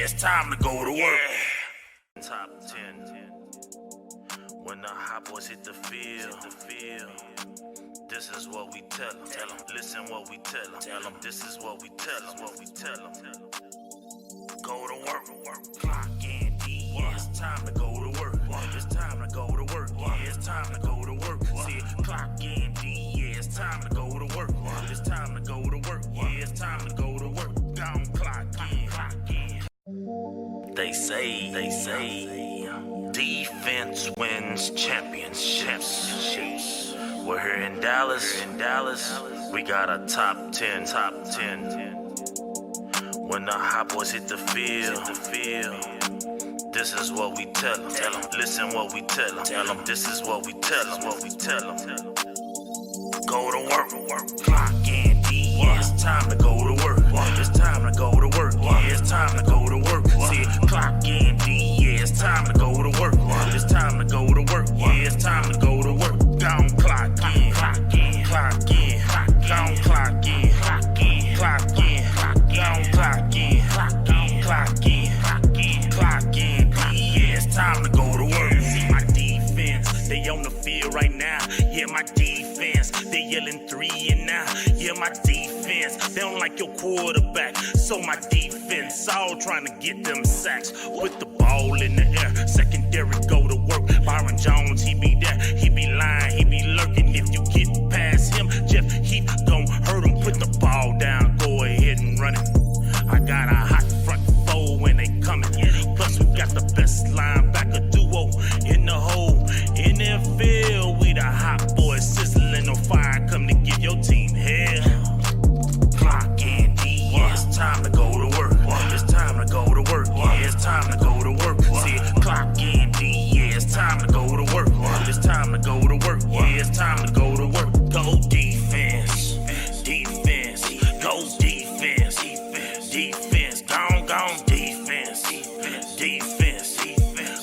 it's time to go to work. Top 10. When the hot boys hit the field, this is what we tell them. Listen what we tell them. This is what we tell them. Go to work, clock in, D. It's time to go to work. It's time to go to work. It's time to go to work. See, clock in, D. It's time to go to work. It's time to go to work. It's time to go to work. Gone, clock in. They say, defense wins championships. We're here in Dallas. We got a top 10. When the hot boys hit the field, this is what we tell them. Listen what we tell them. This is what we tell them. Go to work, clock in, D. It's time to go to work. It's time to go to work. It's time to go to work. See, clock in, D. It's time to go to work. It's time to go to work. It's time to go to work. Gone, clock in, clock in, gone, clock in, clock in, gone, clock in, clock in, D. It's time to go to work. See my defense, they on the field right now. Yeah, my defense, they yelling 3 and now. Yeah, my defense, they don't like your quarterback. So my defense, all trying to get them sacks. Put the ball in the air, secondary go to work. Byron Jones, he be there, he be lying, he be lurking. If you get past him, Jeff Heath gon' hurt him. Put the ball down, go ahead and run it. I got a hot front four when they coming. Plus we got the best linebacker duo in the whole NFL. We the hot boys sizzling on fire, come to give your team hell. Clock in, D. It's time to go to work. It's time to go to work. It's time to go to work. See, clock in, D. It's time to go to work. It's time to go to work. It's time to go to work. Go defense, go defense, gone defense,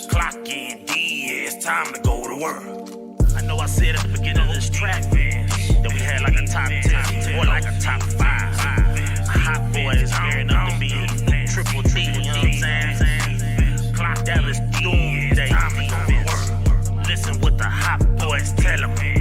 clock in, D. It's time to go to work. I know I said at the beginning of this track, man, that we had like a top 10 or like a top 5. Hot boys gearing up to be triple D, you know what I'm saying? Clock Dallas doomsday defense. Listen what the hot boys tell them, man.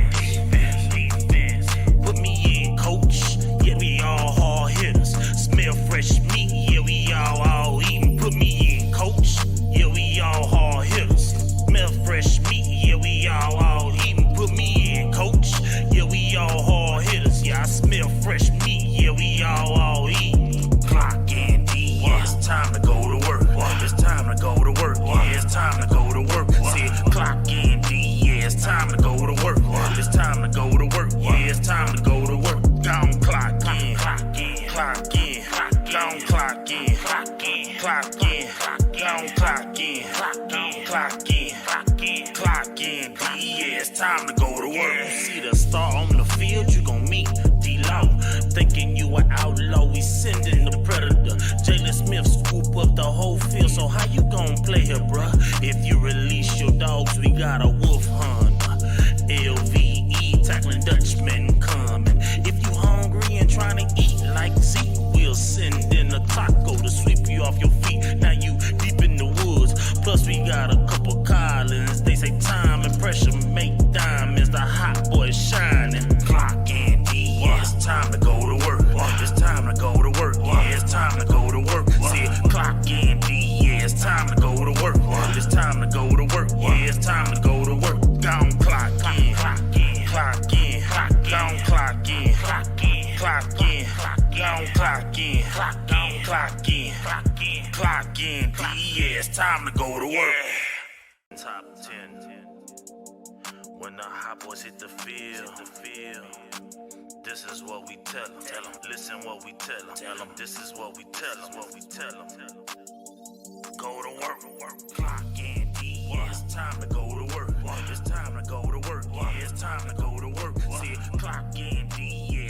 Put me in, coach. Yeah, we all hard hitters. Smell fresh meat. Yeah, we all eating. Put me in, coach. Yeah, we all hard hitters. Smell fresh meat. Yeah, we all eating. Put me in, coach. Yeah, we all hard hitters. Yeah, I smell fresh meat. Yeah, we all eating. Clock in, D. It's time to go to work. It's time to go to work. It's time to go to work. See, clock in, D. It's time to go to work. It's time to go to work. It's time to go to work. Gone, clock in, clock in, gone, clock in, clock in, gone, clock in, clock in, D. It's time to go to work. See the star on the field, you gon' meet D-Law. Thinking you an outlaw, we sending the predator. Jalen Smith scoop up the whole field, so how you gon' play here, bruh? If you release your dogs, we got a wolf hunter. LVE, tackling Dutchman coming. If you hungry and trying to eat like Zeke, we'll send in a taco to sweep you off your feet. Now you deep in the woods. Plus we got a couple Collins. They say time and pressure make diamonds. The hot boys shining. Clock in, D. It's time to go to work. It's time to go to work. It's time to go to work. See, clock in, D. It's time to go to work. It's time to go to work. It's time to go to work. Gone, clock in, gone, clock in, gone, clock in, D. It's time to go to work. Top 10. When the hot boys hit the field, this is what we tell them. Listen what we tell them. This is what we tell them. Go to work, clock in, D. It's time to go to work. It's time to go to work. It's time to go to work. See, clock in, D.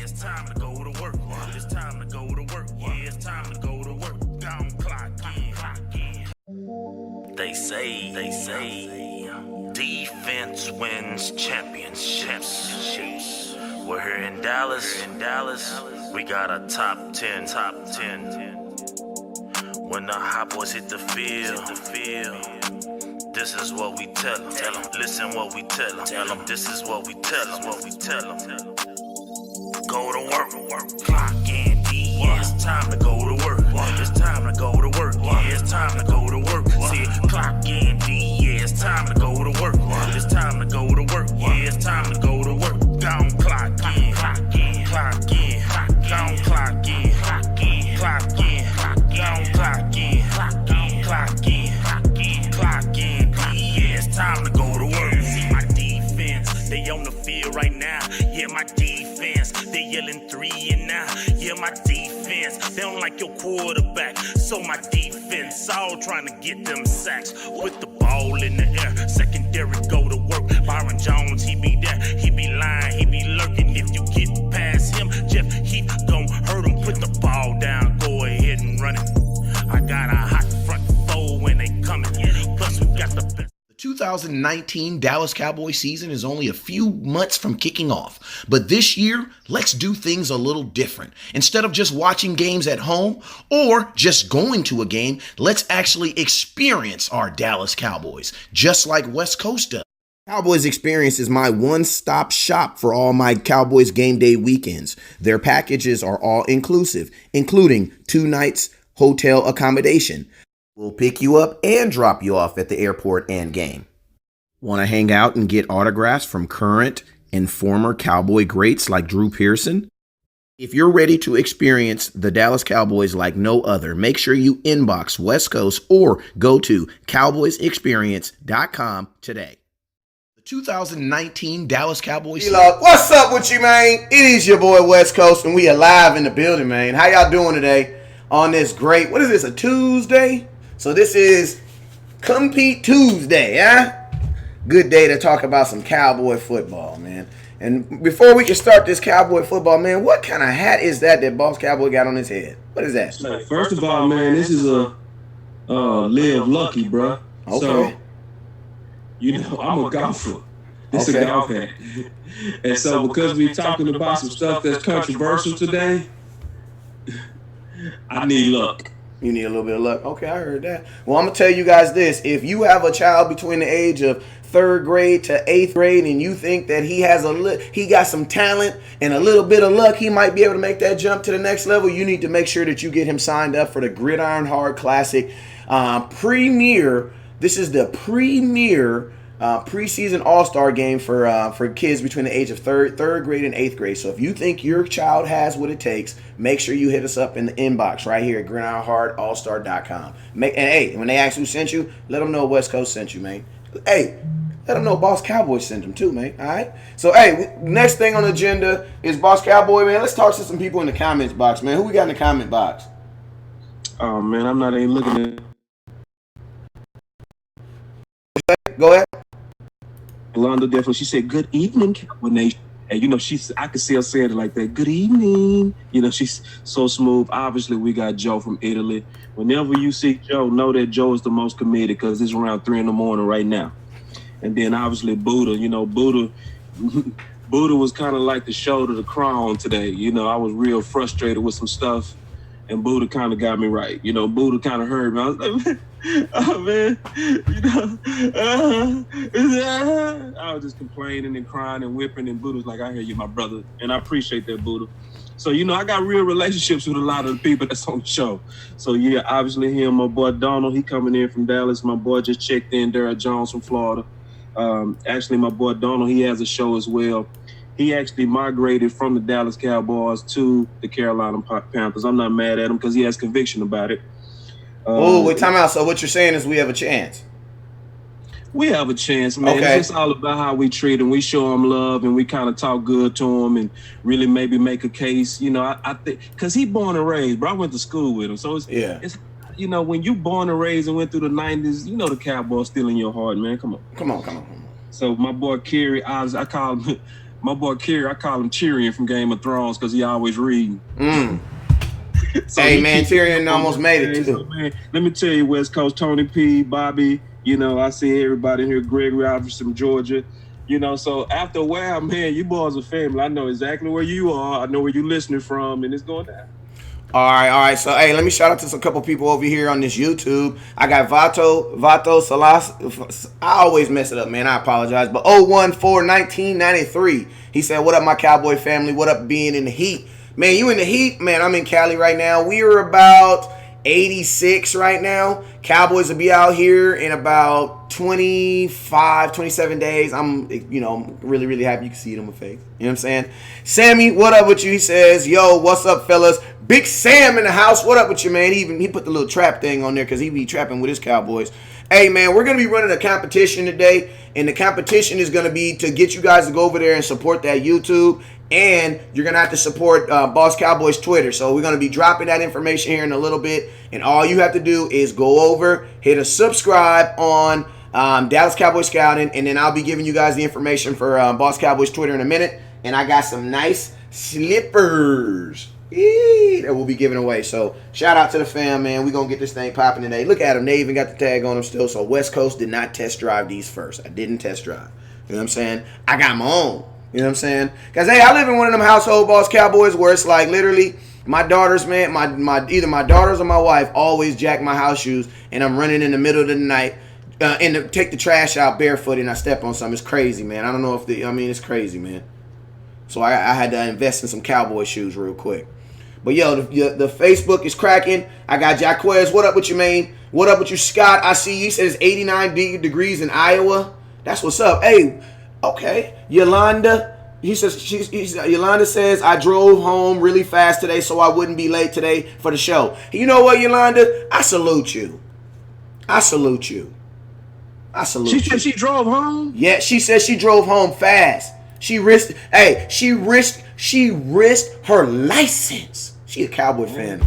It's time to go to work. It's time to go to work. It's time to go to work. Gone, clock in. They say, defense wins championships. We're here in Dallas. We got a top 10. When the hot boys hit the field, this is what we tell them. Listen what we tell them. This is what we tell them. Go to work, clock in, D. It's time to go to work. It's time to go to work. Yeah, it's time to go to work. See, clock in, D. Yeah, it's time to go to work. It's time to go to work. Yeah, it's time to go to work. Down, clock in, clock in, clock in, down, clock in, clock in, clock in, down, clock in, clock in, clock in, clock in, D. Yeah, it's time to go to work. See my defense, they on the field right now. Yeah, my defense, they yelling 3 and now. Yeah, my defense, they don't like your quarterback. So my defense, all trying to get them sacks. With the ball in the air, secondary go to work. Byron Jones, he be there, he be lying, he be lurking. If you get past him, Jeff Heath gon' hurt him. Put the ball down, go ahead and run it. I got a hot front four when they coming. Plus we got the best. 2019 Dallas Cowboy season is only a few months from kicking off. But this year, let's do things a little different. Instead of just watching games at home or just going to a game, let's actually experience our Dallas Cowboys, just like West Coast does. Cowboys Experience is my one-stop shop for all my Cowboys game day weekends. Their packages are all inclusive, including 2 nights hotel accommodation. We'll pick you up and drop you off at the airport and game. Want to hang out and get autographs from current and former Cowboy greats like Drew Pearson? If you're ready to experience the Dallas Cowboys like no other, make sure you inbox West Coast or go to cowboysexperience.com today. The 2019 Dallas Cowboys. What's up with you, man? It is your boy West Coast, and we are live in the building, man. How y'all doing today on this great, what is this, a Tuesday? So this is Compete Tuesday, huh? Good day to talk about some Cowboy football, man. And before we can start this Cowboy football, man, what kind of hat is that Boss Cowboy got on his head? What is that? First of all, man, this is a Live Lucky, bro. Okay. So, you know, I'm a golfer. This is a golf hat. And so because we're talking about some stuff that's controversial today, I need luck. You need a little bit of luck. Okay, I heard that. Well, I'm going to tell you guys this. If you have a child between the age of 3rd grade to 8th grade and you think that he got some talent and a little bit of luck, he might be able to make that jump to the next level, you need to make sure that you get him signed up for the Gridiron Hard Classic Premier. This is the premier preseason all-star game for kids between the age of third grade and 8th grade. So if you think your child has what it takes, make sure you hit us up in the inbox right here at gridironhardallstar.com. And hey, when they ask who sent you, let them know West Coast sent you, man. Hey, let them know Boss Cowboy sent them too, man. All right? So, hey, next thing on the agenda is Boss Cowboy, man. Let's talk to some people in the comments box, man. Who we got in the comment box? Oh, man, I'm not even looking at. Go ahead. Yolanda definitely, she said, good evening, Cowboy Nation. And, you know, I could see her saying it like that. Good evening. You know, she's so smooth. Obviously, we got Joe from Italy. Whenever you see Joe, know that Joe is the most committed because it's around 3 a.m. right now. And then, obviously, Buddha. You know, Buddha was kind of like the shoulder, the crown today. You know, I was real frustrated with some stuff. And Buddha kind of got me right. You know, Buddha kind of heard me. I was like, oh, man, you know, I was just complaining and crying and whipping. And Buddha's like, I hear you, my brother. And I appreciate that, Buddha. So, you know, I got real relationships with a lot of the people that's on the show. So, yeah, obviously him, my boy Donald, he coming in from Dallas. My boy just checked in, Derek Jones from Florida. Actually, my boy Donald, he has a show as well. He actually migrated from the Dallas Cowboys to the Carolina Panthers. I'm not mad at him because he has conviction about it. Wait, time out. So what you're saying is we have a chance? We have a chance, man. Okay. It's just all about how we treat him. We show him love and we kind of talk good to him and really maybe make a case. You know, I think because he born and raised, but I went to school with him. So it's you know, when you born and raised and went through the 90s, you know the Cowboys still in your heart, man. Come on. So my boy Kerry, I call him my boy Kerry, I call him Tyrion from Game of Thrones because he always reading. So hey, man, Tyrion almost made it, too. So, man, let me tell you, West Coast, Tony P, Bobby, you know, I see everybody here, Gregory, obviously from Georgia. You know, so after a while, man, you boys are family. I know exactly where you are. I know where you're listening from, and it's going down. All right. So, hey, let me shout out to some couple people over here on this YouTube. I got Vato Salas. I always mess it up, man. I apologize. But 014-1993. He said, what up, my Cowboy family? What up, being in the heat? Man, you in the heat? Man, I'm in Cali right now. We are about 86 right now. Cowboys will be out here in about 25, 27 days. I'm really, really happy you can see it on my face. You know what I'm saying? Sammy, what up with you? He says, yo, what's up, fellas? Big Sam in the house. What up with you, man? He put the little trap thing on there because he be trapping with his Cowboys. Hey, man, we're going to be running a competition today, and the competition is going to be to get you guys to go over there and support that YouTube, and you're going to have to support Boss Cowboys Twitter. So we're going to be dropping that information here in a little bit, and all you have to do is go over, hit a subscribe on Dallas Cowboy Scouting, and then I'll be giving you guys the information for Boss Cowboys Twitter in a minute, and I got some nice slippers that we'll be giving away. So shout out to the fam, man. We're going to get this thing popping today. Look at them. They even got the tag on them still. So West Coast did not test drive these first. I didn't test drive. You know what I'm saying? I got my own. You know what I'm saying? Because, hey, I live in one of them household Boss Cowboys where it's like literally my daughters, man, either my daughters or my wife always jack my house shoes, and I'm running in the middle of the night and take the trash out barefoot and I step on something. It's crazy, man. I don't know if it's crazy, man. So I had to invest in some Cowboy shoes real quick. But, yo, the Facebook is cracking. I got Jaquez. What up with you, man? What up with you, Scott? I see you. He says 89 degrees in Iowa. That's what's up. Hey, okay. Yolanda. Yolanda says, I drove home really fast today so I wouldn't be late today for the show. You know what, Yolanda? I salute you. She said she drove home? Yeah, she said she drove home fast. She risked her license. She a Cowboy fan.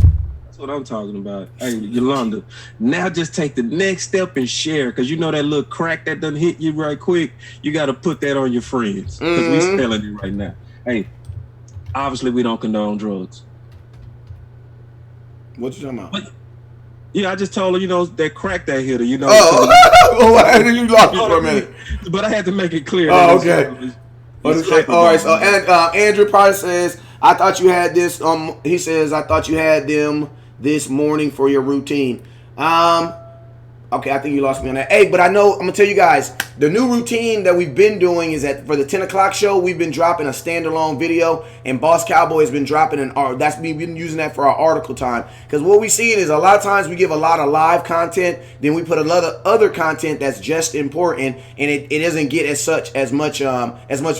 That's what I'm talking about. Hey, Yolanda, now just take the next step and share, because you know that little crack that doesn't hit you right quick, you got to put that on your friends, because we spelling it right now. Hey, obviously we don't condone drugs. What you talking about? Yeah, I just told her, that crack that hit her, you lost me for a minute. But I had to make it clear. Oh, okay. All right, so Andrew Price says, I thought you had this. He says, I thought you had them this morning for your routine. Okay, I think you lost me on that. Hey, but I know, I'm going to tell you guys, the new routine that we've been doing is that for the 10 o'clock show, we've been dropping a standalone video, and Boss Cowboy has been dropping we've been using that for our article time. Because what we see is a lot of times we give a lot of live content, then we put a lot of other content that's just important, and it doesn't get as much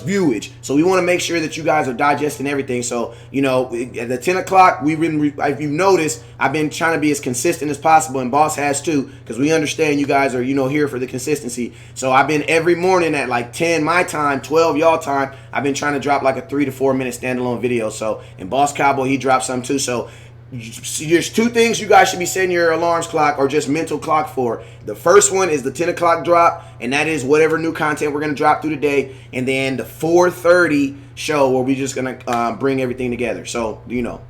viewage. So we want to make sure that you guys are digesting everything. So, at the 10 o'clock, if you've noticed, I've been trying to be as consistent as possible, and Boss has too, because we understand you guys are, here for the consistency. So I've been every morning at like 10 my time, 12 y'all time, I've been trying to drop like a 3 to 4 minute standalone video. So, and Boss Cowboy, he dropped some too. So there's two things you guys should be setting your alarms clock or just mental clock for. The first one is the 10 o'clock drop, and that is whatever new content we're going to drop through the day. And then the 4:30 show where we're just going to bring everything together. So,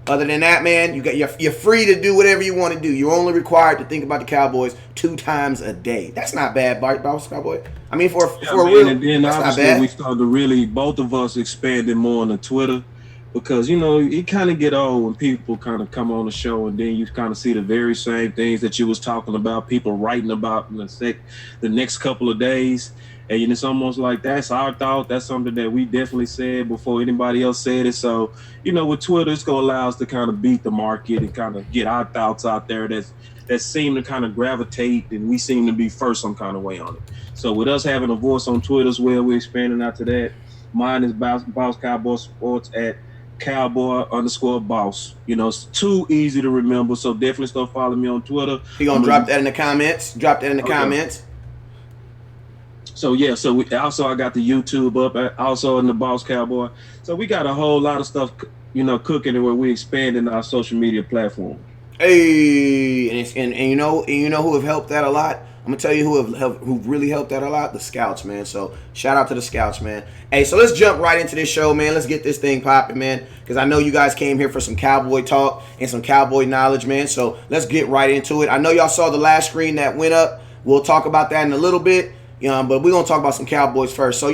other than that, man, you're free to do whatever you want to do. You're only required to think about the Cowboys 2 times a day. That's not bad, Boss Cowboy. I mean, for a real, and then that's obviously not bad. We started to really, both of us expanding more on the Twitter, because, it kind of get old when people kind of come on the show and then you kind of see the very same things that you was talking about, people writing about in the next couple of days. And it's almost like that's our thought. That's something that we definitely said before anybody else said it. So, with Twitter, it's going to allow us to kind of beat the market and kind of get our thoughts out there that seem to kind of gravitate, and we seem to be first some kind of way on it. So with us having a voice on Twitter as well, we're expanding out to that. Mine is Boss Cowboy Sports at Cowboy_Boss. It's too easy to remember, so definitely start following me on Twitter. He gonna drop that in the comments. Comments. So yeah, I got the YouTube up, also in the Boss Cowboy. So we got a whole lot of stuff, cooking, and where we expanding our social media platform. Hey, and you know who have helped that a lot. I'm gonna tell you who really helped that a lot. The scouts, man. So shout out to the scouts, man. Hey, so let's jump right into this show, man. Let's get this thing popping, man. Because I know you guys came here for some Cowboy talk and some Cowboy knowledge, man. So let's get right into it. I know y'all saw the last screen that went up. We'll talk about that in a little bit. But we're gonna talk about some Cowboys first. So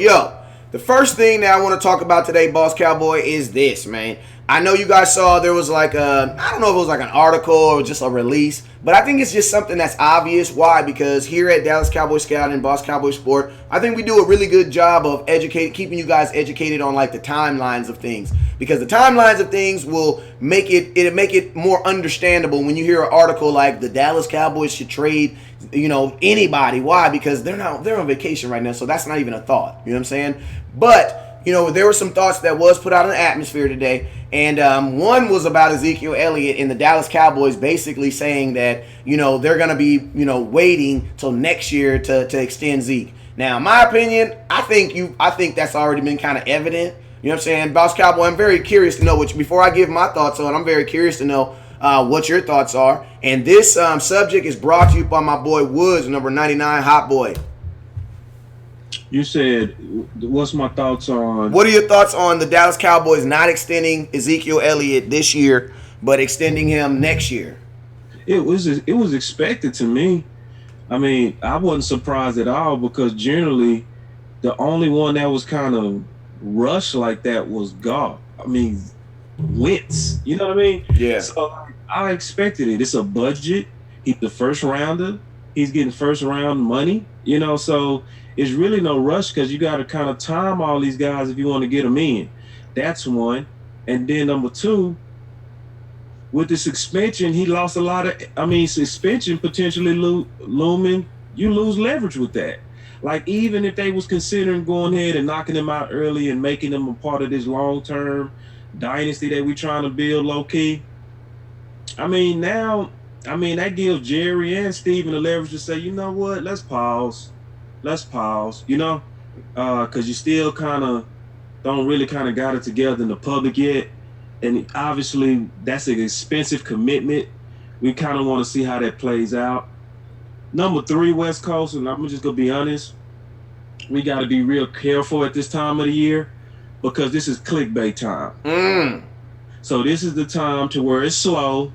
The first thing that I want to talk about today, Boss Cowboy, is this, man. I know you guys saw there was like I don't know if it was like an article or just a release, but I think it's just something that's obvious. Why? Because here at Dallas Cowboy Scout and Boss Cowboy Sport, I think we do a really good job of keeping you guys educated on like the timelines of things. Because the timelines of things will make it more understandable when you hear an article like the Dallas Cowboys should trade, anybody. Why? Because they're on vacation right now, so that's not even a thought. You know what I'm saying? But there were some thoughts that was put out in the atmosphere today, and one was about Ezekiel Elliott and the Dallas Cowboys basically saying that they're going to be waiting till next year to extend Zeke. Now, in my opinion, I think that's already been kind of evident. You know what I'm saying, Boss Cowboy? I'm very curious to know before I give my thoughts on. I'm very curious to know what your thoughts are. And this subject is brought to you by my boy Woods, number 99, Hot Boy. You said, what's my thoughts on? What are your thoughts on the Dallas Cowboys not extending Ezekiel Elliott this year, but extending him next year? It was expected to me. I mean, I wasn't surprised at all because generally the only one that was kind of rushed like that was Wentz. You know what I mean? Yeah. So I expected it. It's a budget. He's the first rounder. He's getting first round money. So it's really no rush because you got to kind of time all these guys if you want to get them in. That's one. And then number two, with the suspension, he lost a lot of. Suspension potentially looming. You lose leverage with that. Like, even if they was considering going ahead and knocking him out early and making him a part of this long-term dynasty that we trying to build low-key, that gives Jerry and Steven the leverage to say, you know what, let's pause, because you still kind of don't really kind of got it together in the public yet. And obviously, that's an expensive commitment. We kind of want to see how that plays out. Number 3, West Coast, and I'm just going to be honest, we got to be real careful at this time of the year because this is clickbait time. So this is the time to where it's slow,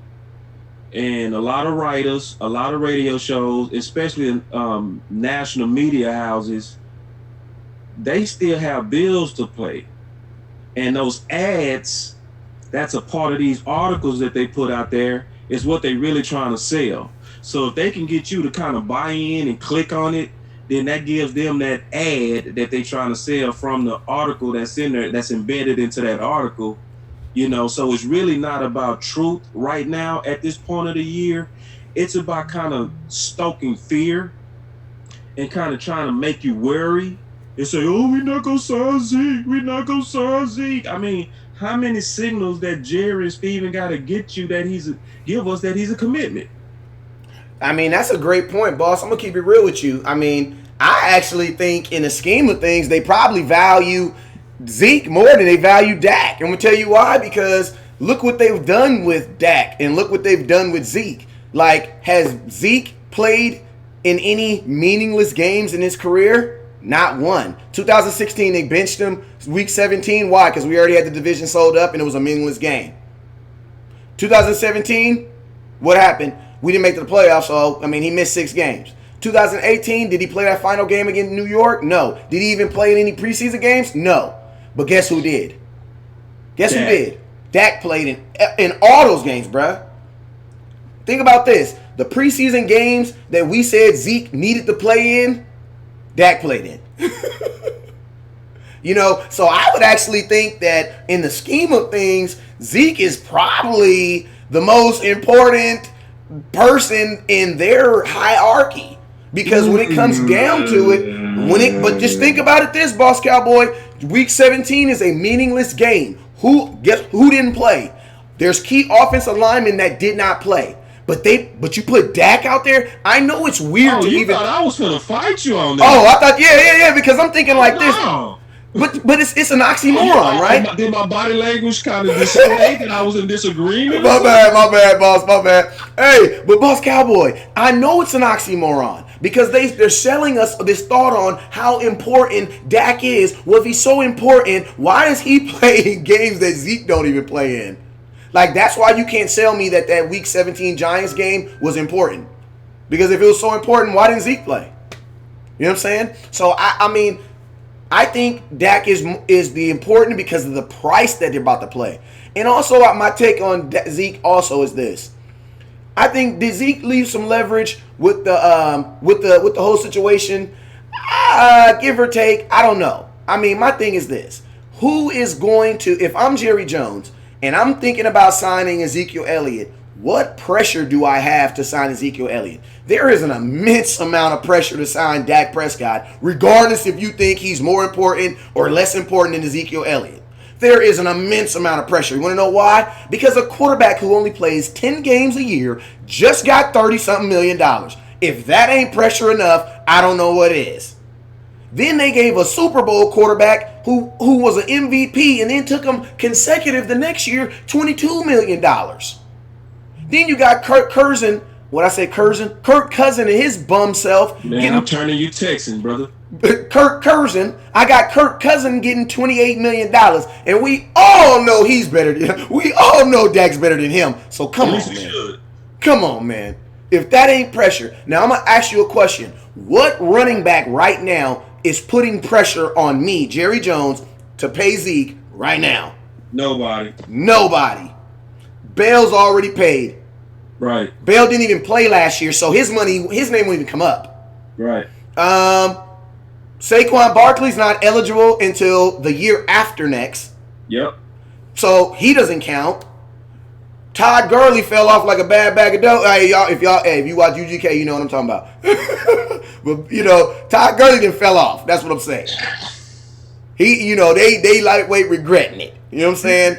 and a lot of writers, a lot of radio shows, especially in national media houses, they still have bills to pay. And those ads, that's a part of these articles that they put out there, is what they really trying to sell. So if they can get you to kind of buy in and click on it, then that gives them that ad that they trying to sell from the article that's in there, that's embedded into that article. So it's really not about truth right now at this point of the year. It's about kind of stoking fear and kind of trying to make you worry and say, oh, we're not going to sign Zeke. We're not going to sign Zeke. How many signals that Jerry and Steven got to get you that give us that he's a commitment? That's a great point, boss. I'm going to keep it real with you. I actually think in the scheme of things, they probably value Zeke more than they value Dak. I'm going to tell you why. Because look what they've done with Dak and look what they've done with Zeke. Like, has Zeke played in any meaningless games in his career? Not one. 2016, they benched him week 17. Why? Because we already had the division sold up and it was a meaningless game. 2017, what happened? We didn't make it to the playoffs, so, he missed 6 games. 2018, did he play that final game against New York? No. Did he even play in any preseason games? No. But guess who did? Who did? Dak played in all those games, bruh. Think about this. The preseason games that we said Zeke needed to play in, Dak played in. So I would actually think that in the scheme of things, Zeke is probably the most important person in their hierarchy. Because when it comes down to it, but just think about it this, Boss Cowboy, week 17 is a meaningless game. Who didn't play? There's key offensive linemen that did not play. But you put Dak out there? I know it's weird to even. Oh, you thought I was gonna fight you on that. Oh, I thought, yeah, because I'm thinking like this. But it's an oxymoron, right? Did my body language kind of display that I was in disagreement? My bad, boss, my bad. Hey, but Boss Cowboy, I know it's an oxymoron because they're selling us this thought on how important Dak is. Well, if he's so important, why does he play in games that Zeke don't even play in? Like, that's why you can't sell me that Week 17 Giants game was important. Because if it was so important, why didn't Zeke play? You know what I'm saying? So, I think Dak is the important because of the price that they're about to play. And also, my take on Zeke also is this. I think did Zeke leave some leverage with the whole situation? Give or take, I don't know. I mean, my thing is this. Who is going to, if I'm Jerry Jones and I'm thinking about signing Ezekiel Elliott, what pressure do I have to sign Ezekiel Elliott? There is an immense amount of pressure to sign Dak Prescott, regardless if you think he's more important or less important than Ezekiel Elliott. There is an immense amount of pressure. You want to know why? Because a quarterback who only plays 10 games a year just got $30-something million. If that ain't pressure enough, I don't know what is. Then they gave a Super Bowl quarterback who was an MVP and then took him consecutive the next year, $22 million. Then you got Kirk Cousin and his bum self. Man, I'm turning you Texan, brother. Kirk Cousin, I got Kirk Cousin getting $28 million, and we all know he's better than him. We all know Dak's better than him. So come on, man. Come on, man. If that ain't pressure. Now, I'm going to ask you a question. What running back right now is putting pressure on me, Jerry Jones, to pay Zeke right now? Nobody. Bell's already paid. Right. Bell didn't even play last year, so his name won't even come up. Right. Saquon Barkley's not eligible until the year after next. Yep. So he doesn't count. Todd Gurley fell off like a bad bag of dough. Hey, if you watch UGK, you know what I'm talking about. But Todd Gurley done fell off. That's what I'm saying. They lightweight regretting it. You know what I'm saying?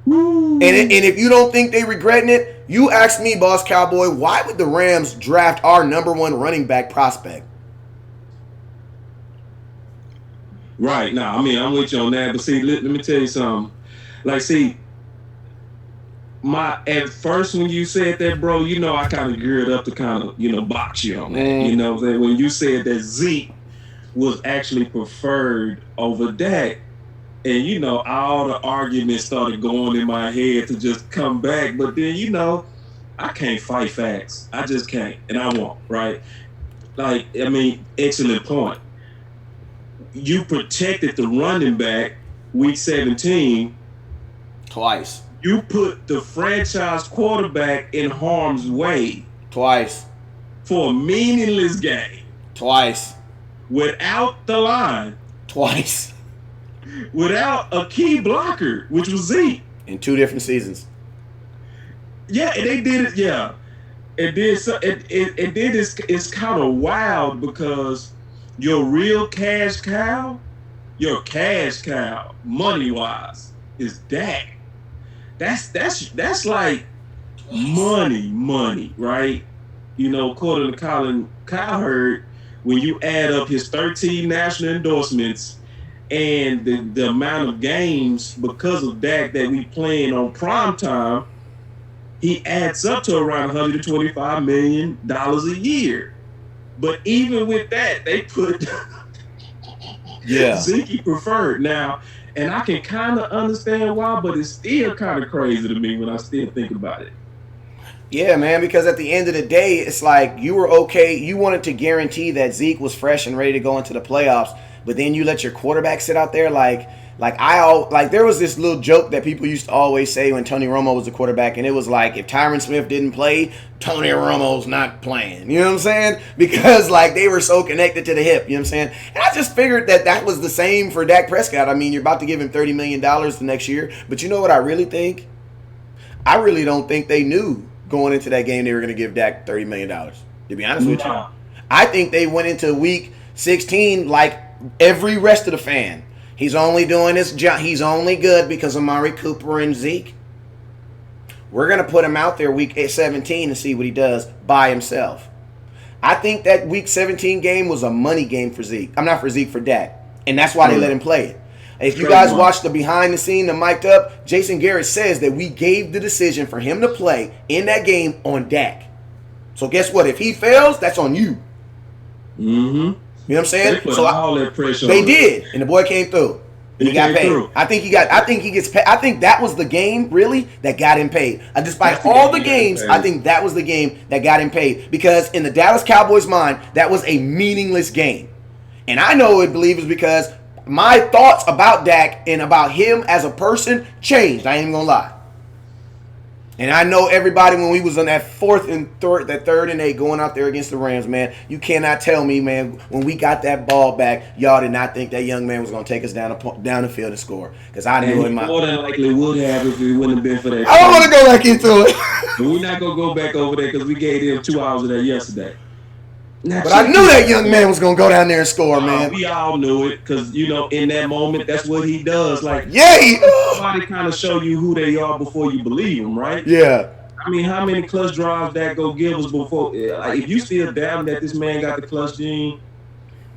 And if you don't think they regretting it, you ask me, Boss Cowboy, why would the Rams draft our number one running back prospect? Right. Now, I mean, I'm with you on that. But see, let me tell you something. Like, see, at first when you said that, bro, I kind of geared up to kind of, box you on that. You know what I'm saying? When you said that Zeke was actually preferred over Dak, and, all the arguments started going in my head to just come back. But then, I can't fight facts. I just can't. And I won't, right? Like, I mean, excellent point. You protected the running back week 17. Twice. You put the franchise quarterback in harm's way. Twice. For a meaningless game. Twice. Without the line. Twice. Without a key blocker, which was Zeke. In 2 different seasons. Yeah, and they did it, yeah. And then it's kind of wild because your real cash cow, money-wise, is Dak. That's like money, right? According to Colin Cowherd, when you add up his 13 national endorsements and the amount of games because of Dak that we playing on prime time, he adds up to around $125 million a year. But even with that, they put Zeke preferred. Now, and I can kind of understand why, but it's still kind of crazy to me when I still think about it. Yeah, man, because at the end of the day, it's like you were okay. You wanted to guarantee that Zeke was fresh and ready to go into the playoffs, but then you let your quarterback sit out there there was this little joke that people used to always say when Tony Romo was the quarterback, and it was like, if Tyron Smith didn't play, Tony Romo's not playing. You know what I'm saying? Because, they were so connected to the hip. You know what I'm saying? And I just figured that was the same for Dak Prescott. I mean, you're about to give him $30 million the next year. But you know what I really think? I really don't think they knew going into that game they were going to give Dak $30 million, to be honest with you. I think they went into week 16 like every rest of the fan. He's only doing this job. He's only good because of Amari Cooper and Zeke. We're going to put him out there week 17 and see what he does by himself. I think that week 17 game was a money game for Zeke. I'm not for Zeke, for Dak. And that's why they let him play it. If you guys watch the behind the scene, the mic'd up, Jason Garrett says that we gave the decision for him to play in that game on Dak. So guess what? If he fails, that's on you. Mm-hmm. You know what I'm saying? They put all that pressure they on did, and the boy came through. And he got paid. Through. I think he gets paid. I think that was the game really that got him paid. Despite all the games, I think that was the game that got him paid, because in the Dallas Cowboys' mind, that was a meaningless game. And I know it believe is because my thoughts about Dak and about him as a person changed. I ain't even gonna lie. And I know everybody when we was on that third and 8 going out there against the Rams, man, you cannot tell me, man, when we got that ball back, y'all did not think that young man was going to take us down the field and score. Because I knew in my... More than likely would have if it wouldn't have been for that. I don't want to go back into it. But we're not going to go back over there because we gave them 2 hours of that yesterday. Now, but I knew that young man was going to go down there and score, man. We all knew it because, you know, in that moment, that's what he does. Like, yay! Somebody kind of show you who they are before you believe them, right? Yeah. I mean, how many clutch drives that go give us before? Like, if you still doubting that this man got the clutch gene,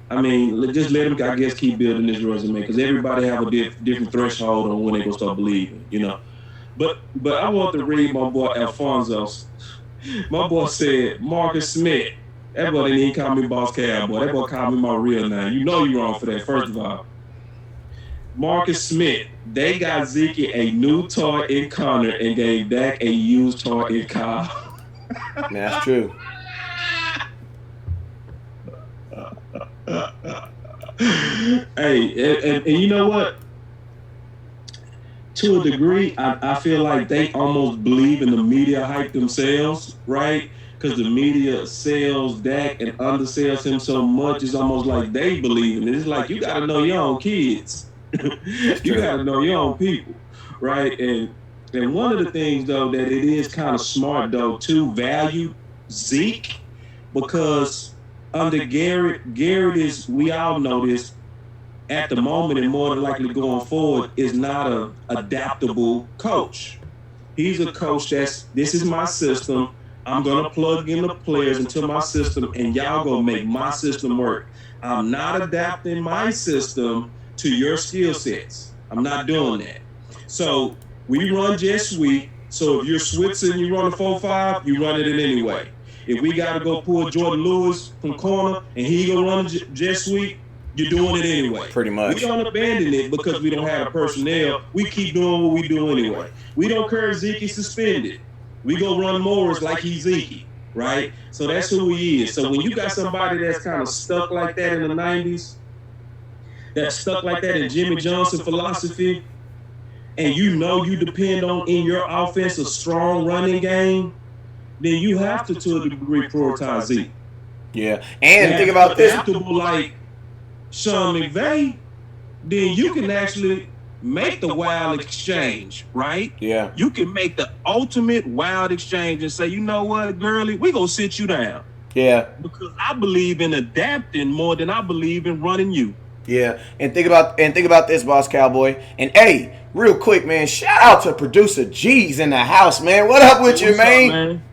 I mean, just let him, I guess, keep building his resume because everybody have a different threshold on when they gonna start believing, you know. But I want to read my boy Alfonso's. My boy said, Marcus Smith. That boy didn't even call me Boss Cowboy. That boy called me my real name. You know you're wrong for that, first of all. Marcus Smith, they got Zeke a new toy in Connor and gave Dak a used toy in Kyle. Man, that's true. Hey, and you know what? To a degree, I feel like they almost believe in the media hype themselves, right? Because the media sells Dak and undersells him so much, it's almost like they believe in it. It's like, you got to know your own kids. You got to know your own people, right? And one of the things, though, that it is kind of smart, though, to value Zeke, because under Garrett is, we all know this, at the moment and more than likely going forward, is not a adaptable coach. He's a coach this is my system. I'm going to plug in the players into my system, and y'all going to make my system work. I'm not adapting my system to your skill sets. I'm not doing that. So we run jet sweep. So if you're Switzer you run a 4-5, you run it in anyway. If we got to go pull Jordan Lewis from corner and he go run a jet sweep, you're doing it anyway. Pretty much. We don't abandon it because we don't have the personnel. We keep doing what we do anyway. We don't care if Zeke is suspended. We go run Morris like he's Zeke, right? So that's who he is. So when you got somebody that's kind of stuck like that in the 90s, that's stuck like that in Jimmy Johnson philosophy, and you know you depend on in your offense a strong running game, then you have to a degree prioritize Zeke. Yeah, and think about this. Like Sean McVay, then you can actually make the wild exchange, right? Yeah. You can make the ultimate wild exchange and say, you know what, girlie, we gonna sit you down. Yeah. Because I believe in adapting more than I believe in running you. Yeah, and think about this, Boss Cowboy. And hey, real quick, man, shout out to producer G's in the house, man. What up with you, man?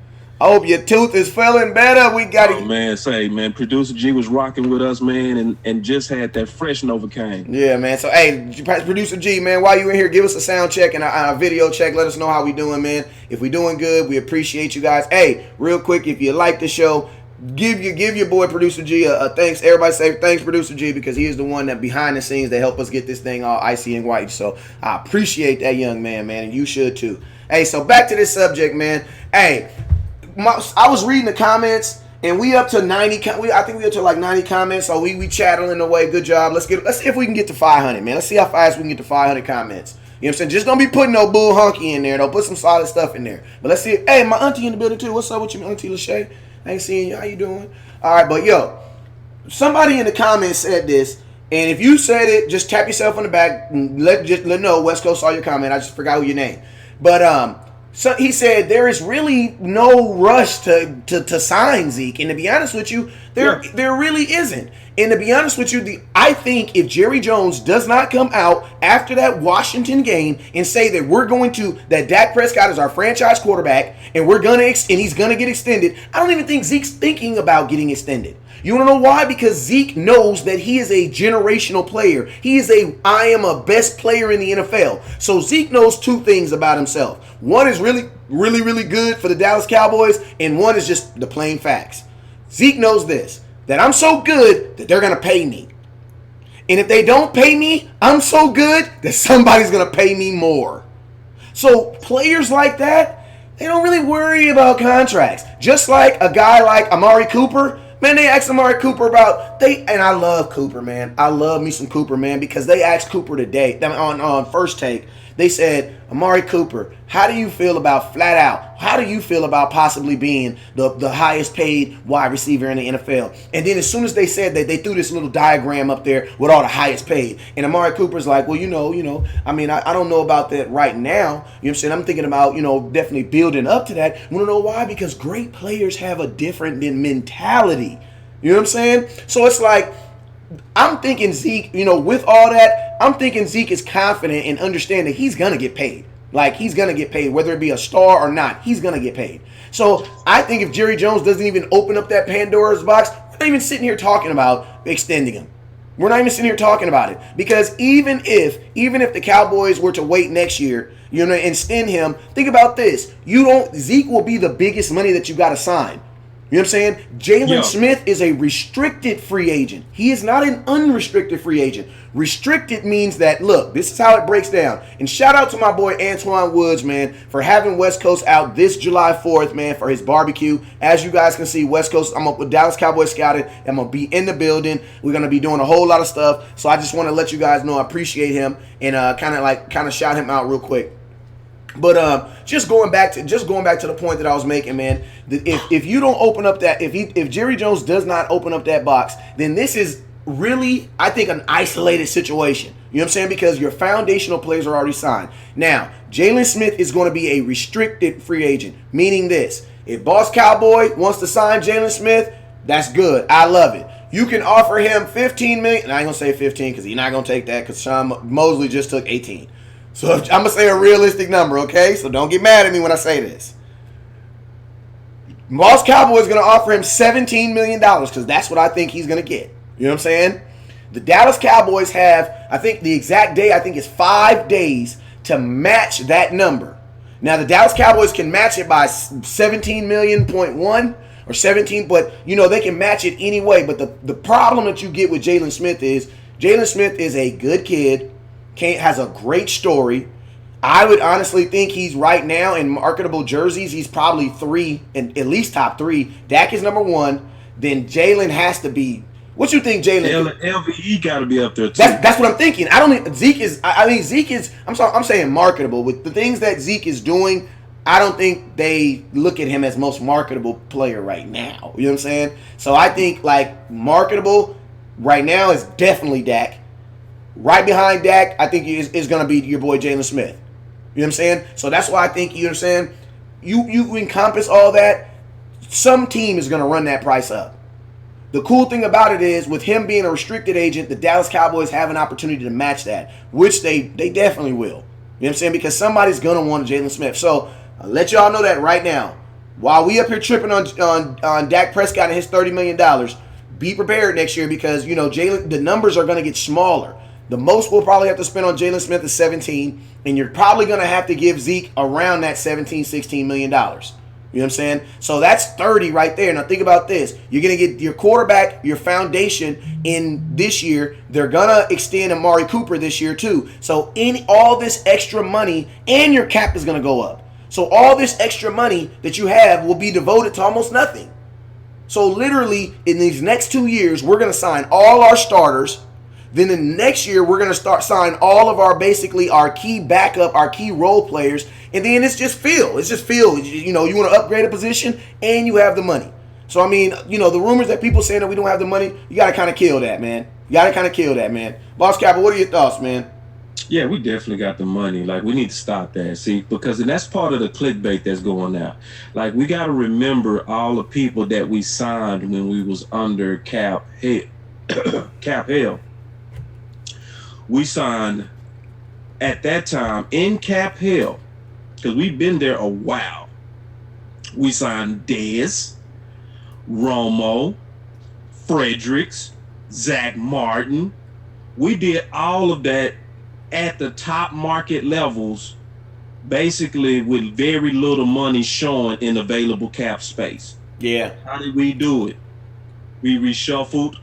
I hope your tooth is feeling better. We got it. Man, producer G was rocking with us, man, and just had that fresh Novocaine. Yeah, man. So, hey, producer G, man, while you in here, give us a sound check and a video check. Let us know how we doing, man. If we doing good, we appreciate you guys. Hey, real quick, if you like the show, give your boy producer G a thanks. Everybody say thanks, producer G, because he is the one that behind the scenes that help us get this thing all icy and white. So I appreciate that young man, and you should too. Hey, so back to this subject, man. Hey. I was reading the comments, and we up to 90. I think we up to like 90 comments. So we chattling away. Good job. Let's see if we can get to 500, man. Let's see how fast we can get to 500 comments. You know what I'm saying? Just don't be putting no bull honky in there. Don't put some solid stuff in there. But let's see. Hey, my auntie in the building too. What's up with you, Auntie Lachey? I ain't seeing you. How you doing? All right, but yo, somebody in the comments said this, and if you said it, just tap yourself on the back. And let know West Coast saw your comment. I just forgot who your name, but so he said there is really no rush to sign Zeke, and to be honest with you, there really isn't. And to be honest with you, I think if Jerry Jones does not come out after that Washington game and say that Dak Prescott is our franchise quarterback and he's gonna get extended, I don't even think Zeke's thinking about getting extended. You want to know why? Because Zeke knows that he is a generational player. I am a best player in the NFL. So Zeke knows two things about himself. One is really, really, really good for the Dallas Cowboys, and one is just the plain facts. Zeke knows this, that I'm so good that they're going to pay me. And if they don't pay me, I'm so good that somebody's going to pay me more. So players like that, they don't really worry about contracts. Just like a guy like Amari Cooper, Man, they asked Amari Cooper and I love Cooper, man. I love me some Cooper, man, because they asked Cooper today on First Take. They said, Amari Cooper, how do you feel about flat out? How do you feel about possibly being the highest paid wide receiver in the NFL? And then as soon as they said that, they threw this little diagram up there with all the highest paid. And Amari Cooper's like, well, I mean, I don't know about that right now. You know what I'm saying? I'm thinking about, definitely building up to that. Want to know why? Because great players have a different mentality. You know what I'm saying? So it's like, I'm thinking Zeke, with all that, I'm thinking Zeke is confident and understand that he's going to get paid. Like, he's going to get paid, whether it be a star or not. He's going to get paid. So I think if Jerry Jones doesn't even open up that Pandora's box, we're not even sitting here talking about extending him. We're not even sitting here talking about it. Because even if the Cowboys were to wait next year, and extend him, think about this. Zeke will be the biggest money that you got to sign. You know what I'm saying? Jalen Smith is a restricted free agent. He is not an unrestricted free agent. Restricted means that, look, this is how it breaks down. And shout out to my boy Antoine Woods, man, for having West Coast out this July 4th, man, for his barbecue. As you guys can see, West Coast, I'm up with Dallas Cowboys Scouting. I'm going to be in the building. We're going to be doing a whole lot of stuff. So I just want to let you guys know I appreciate him and kind of shout him out real quick. But just going back to the point that I was making, man, if you don't open up that, if Jerry Jones does not open up that box, then this is really, I think, an isolated situation. You know what I'm saying? Because your foundational players are already signed. Now, Jalen Smith is going to be a restricted free agent, meaning this: if Boss Cowboy wants to sign Jalen Smith, that's good. I love it. You can offer him $15 million. And I ain't gonna say 15 because he's not gonna take that because Sean Mosley just took 18. So I'm going to say a realistic number, okay? So don't get mad at me when I say this. Boss Cowboy is going to offer him $17 million because that's what I think he's going to get. You know what I'm saying? The Dallas Cowboys have, I think the exact day, I think it's 5 days to match that number. Now, the Dallas Cowboys can match it by 17 million.1 or 17, but, they can match it anyway. But the problem that you get with Jalen Smith is a good kid. Has a great story. I would honestly think he's right now in marketable jerseys. He's probably 3, and at least top 3. Dak is number 1. Then Jalen has to be. What you think, Jalen? LVE got to be up there too. That's what I'm thinking. I don't think Zeke is. I mean, Zeke is. I'm saying marketable with the things that Zeke is doing. I don't think they look at him as most marketable player right now. You know what I'm saying? So I think like marketable right now is definitely Dak. Right behind Dak, I think is going to be your boy Jalen Smith. You know what I'm saying? So that's why I think, you know what I'm saying, you encompass all that, some team is going to run that price up. The cool thing about it is, with him being a restricted agent, the Dallas Cowboys have an opportunity to match that, which they definitely will. You know what I'm saying? Because somebody's going to want Jalen Smith. So I'll let y'all know that right now. While we up here tripping on Dak Prescott and his $30 million, be prepared next year because, Jalen, the numbers are going to get smaller. The most we'll probably have to spend on Jalen Smith is 17, and you're probably going to have to give Zeke around that $16 million. You know what I'm saying? So that's 30 right there. Now think about this. You're going to get your quarterback, your foundation in this year. They're going to extend Amari Cooper this year too. So all this extra money, and your cap is going to go up. So all this extra money that you have will be devoted to almost nothing. So literally in these next 2 years, we're going to sign all our starters. Then the next year, we're going to sign all of our key backup, our key role players. And then it's just fill. You want to upgrade a position and you have the money. So, I mean, the rumors that people saying that we don't have the money, you got to kind of kill that, man. Boss Cowboy, what are your thoughts, man? Yeah, we definitely got the money. Like, we need to stop that. See, because that's part of the clickbait that's going out. Like, we got to remember all the people that we signed when we was under cap hell. We signed at that time in cap hell, because we've been there a while. We signed Dez, Romo, Fredericks, Zach Martin. We did all of that at the top market levels, basically with very little money showing in available cap space. Yeah. How did we do it? We reshuffled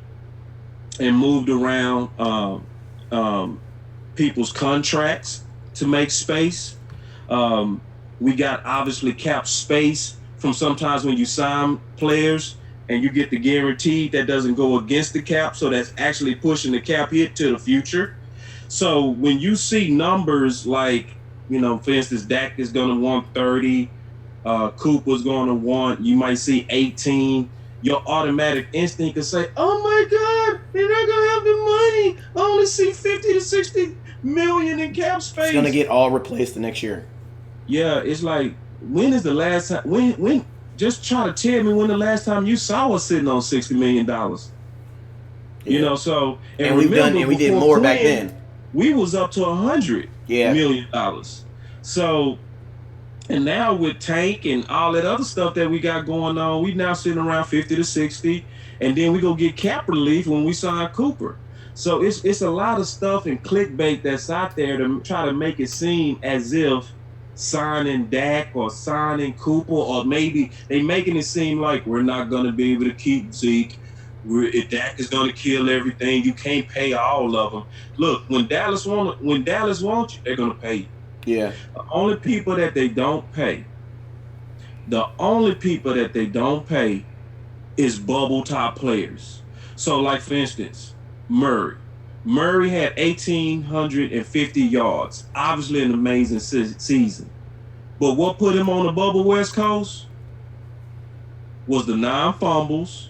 and moved around people's contracts to make space. We got obviously cap space from sometimes when you sign players and you get the guaranteed that doesn't go against the cap, so that's actually pushing the cap hit to the future. So when you see numbers like, for instance, Dak is going to want 30, Cooper's going to want, you might see 18. Your automatic instinct is say, "Oh my God, they're not going to have the money. I only see 50 to 60 million in cap space." It's gonna get all replaced the next year. Yeah, it's like, when is the last time? When? Just try to tell me when the last time you saw us sitting on $60 million. So and we did more back then. We was up to $100 Yeah. million. So, and now with Tank and all that other stuff that we got going on, we now sitting around 50 to 60, and then we go get cap relief when we sign Cooper. So it's a lot of stuff and clickbait that's out there to try to make it seem as if signing Dak or signing Cooper, or maybe they making it seem like we're not going to be able to keep Zeke. Dak is going to kill everything. You can't pay all of them. Look, when Dallas wants you, they're going to pay you. Yeah. The only people that they don't pay is bubble top players. So, like, for instance, Murray. Murray had 1,850 yards. Obviously an amazing season. But what put him on the bubble West Coast was the 9 fumbles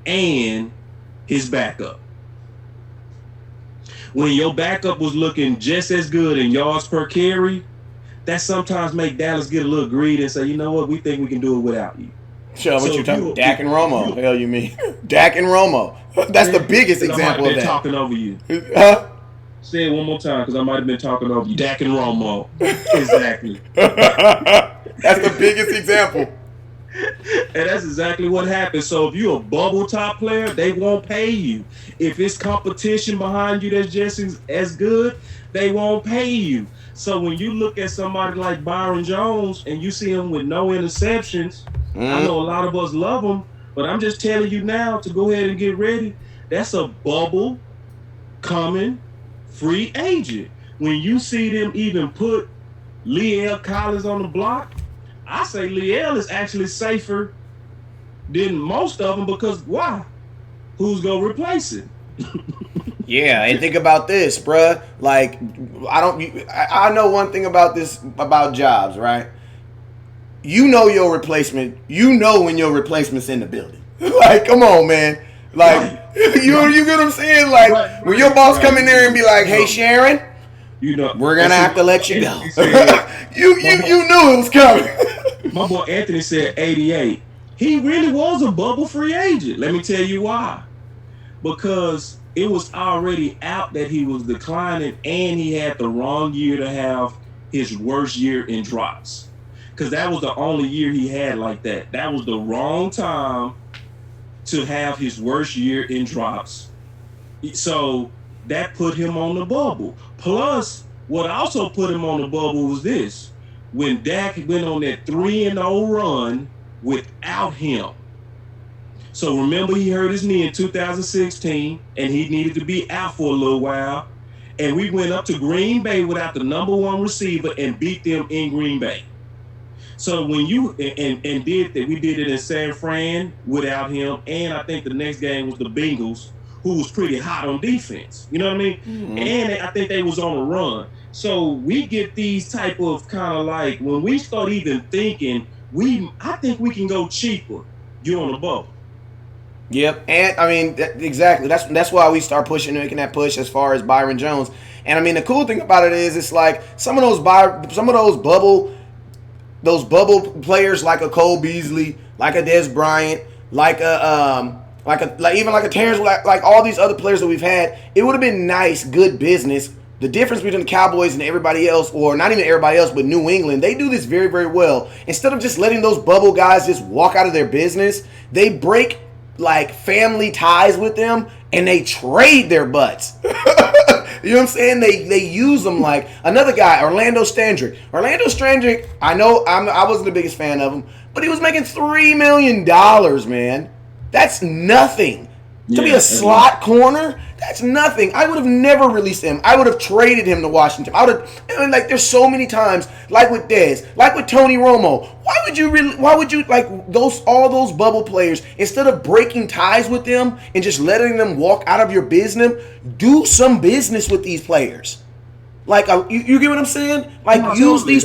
and his backup. When your backup was looking just as good in yards per carry, that sometimes make Dallas get a little greedy and say, you know what, we think we can do it without you. Sure, what you talking about? Dak and Romo. Hell, you mean Dak and Romo? That's the biggest example of that. Talking over you. Huh? Say it one more time, because I might have been talking over you. Dak and Romo. Exactly. That's the biggest example. And that's exactly what happens. So if you're a bubble top player, they won't pay you. If it's competition behind you that's just as good, they won't pay you. So when you look at somebody like Byron Jones and you see him with no interceptions, I know a lot of us love him, but I'm just telling you now to go ahead and get ready. That's a bubble coming free agent. When you see them even put Leal Collins on the block, I say Leal is actually safer than most of them, because why? Who's going to replace it? Yeah, and think about this, bruh. Like, I know one thing about jobs, right? You know your replacement. You know when your replacement's in the building. Like, come on, man. Like, you get what I'm saying? Like, when your boss come in there and be like, "Hey, Sharon, we're gonna have to let you go." You knew it was coming. My boy Anthony said 88. He really was a bubble free agent. Let me tell you why. Because it was already out that he was declining, and he had the wrong year to have his worst year in drops. Because that was the only year he had like that. That was the wrong time to have his worst year in drops. So that put him on the bubble. Plus, what also put him on the bubble was this. When Dak went on that 3-0 run without him. So remember, he hurt his knee in 2016, and he needed to be out for a little while. And we went up to Green Bay without the number 1 receiver and beat them in Green Bay. So when you and did that, we did it in San Fran without him, and I think the next game was the Bengals, who was pretty hot on defense. You know what I mean? Mm-hmm. And I think they was on a run. So we get these type of kind of like, when we start even thinking, I think we can go cheaper. You're on the bubble. Yep, and I mean exactly. That's why we start making that push as far as Byron Jones. And I mean the cool thing about it is, it's like some of those bubble players, like a Cole Beasley, like a Dez Bryant, like even a Terrence, like all these other players that we've had. It would have been nice, good business. The difference between the Cowboys and everybody else, or not even everybody else, but New England, they do this very, very well. Instead of just letting those bubble guys just walk out of their business, they break like family ties with them and they trade their butts. You know what I'm saying? They use them. Like another guy, Orlando Strandrick. I know I wasn't the biggest fan of him, but he was making $3 million, man. That's nothing. To be a slot corner, that's nothing. I would have never released him. I would have traded him to Washington. I would have, like, there's so many times, like with Dez, like with Tony Romo. Why would you like all those bubble players, instead of breaking ties with them and just letting them walk out of your business, do some business with these players? Like, you get what I'm saying? Like, use these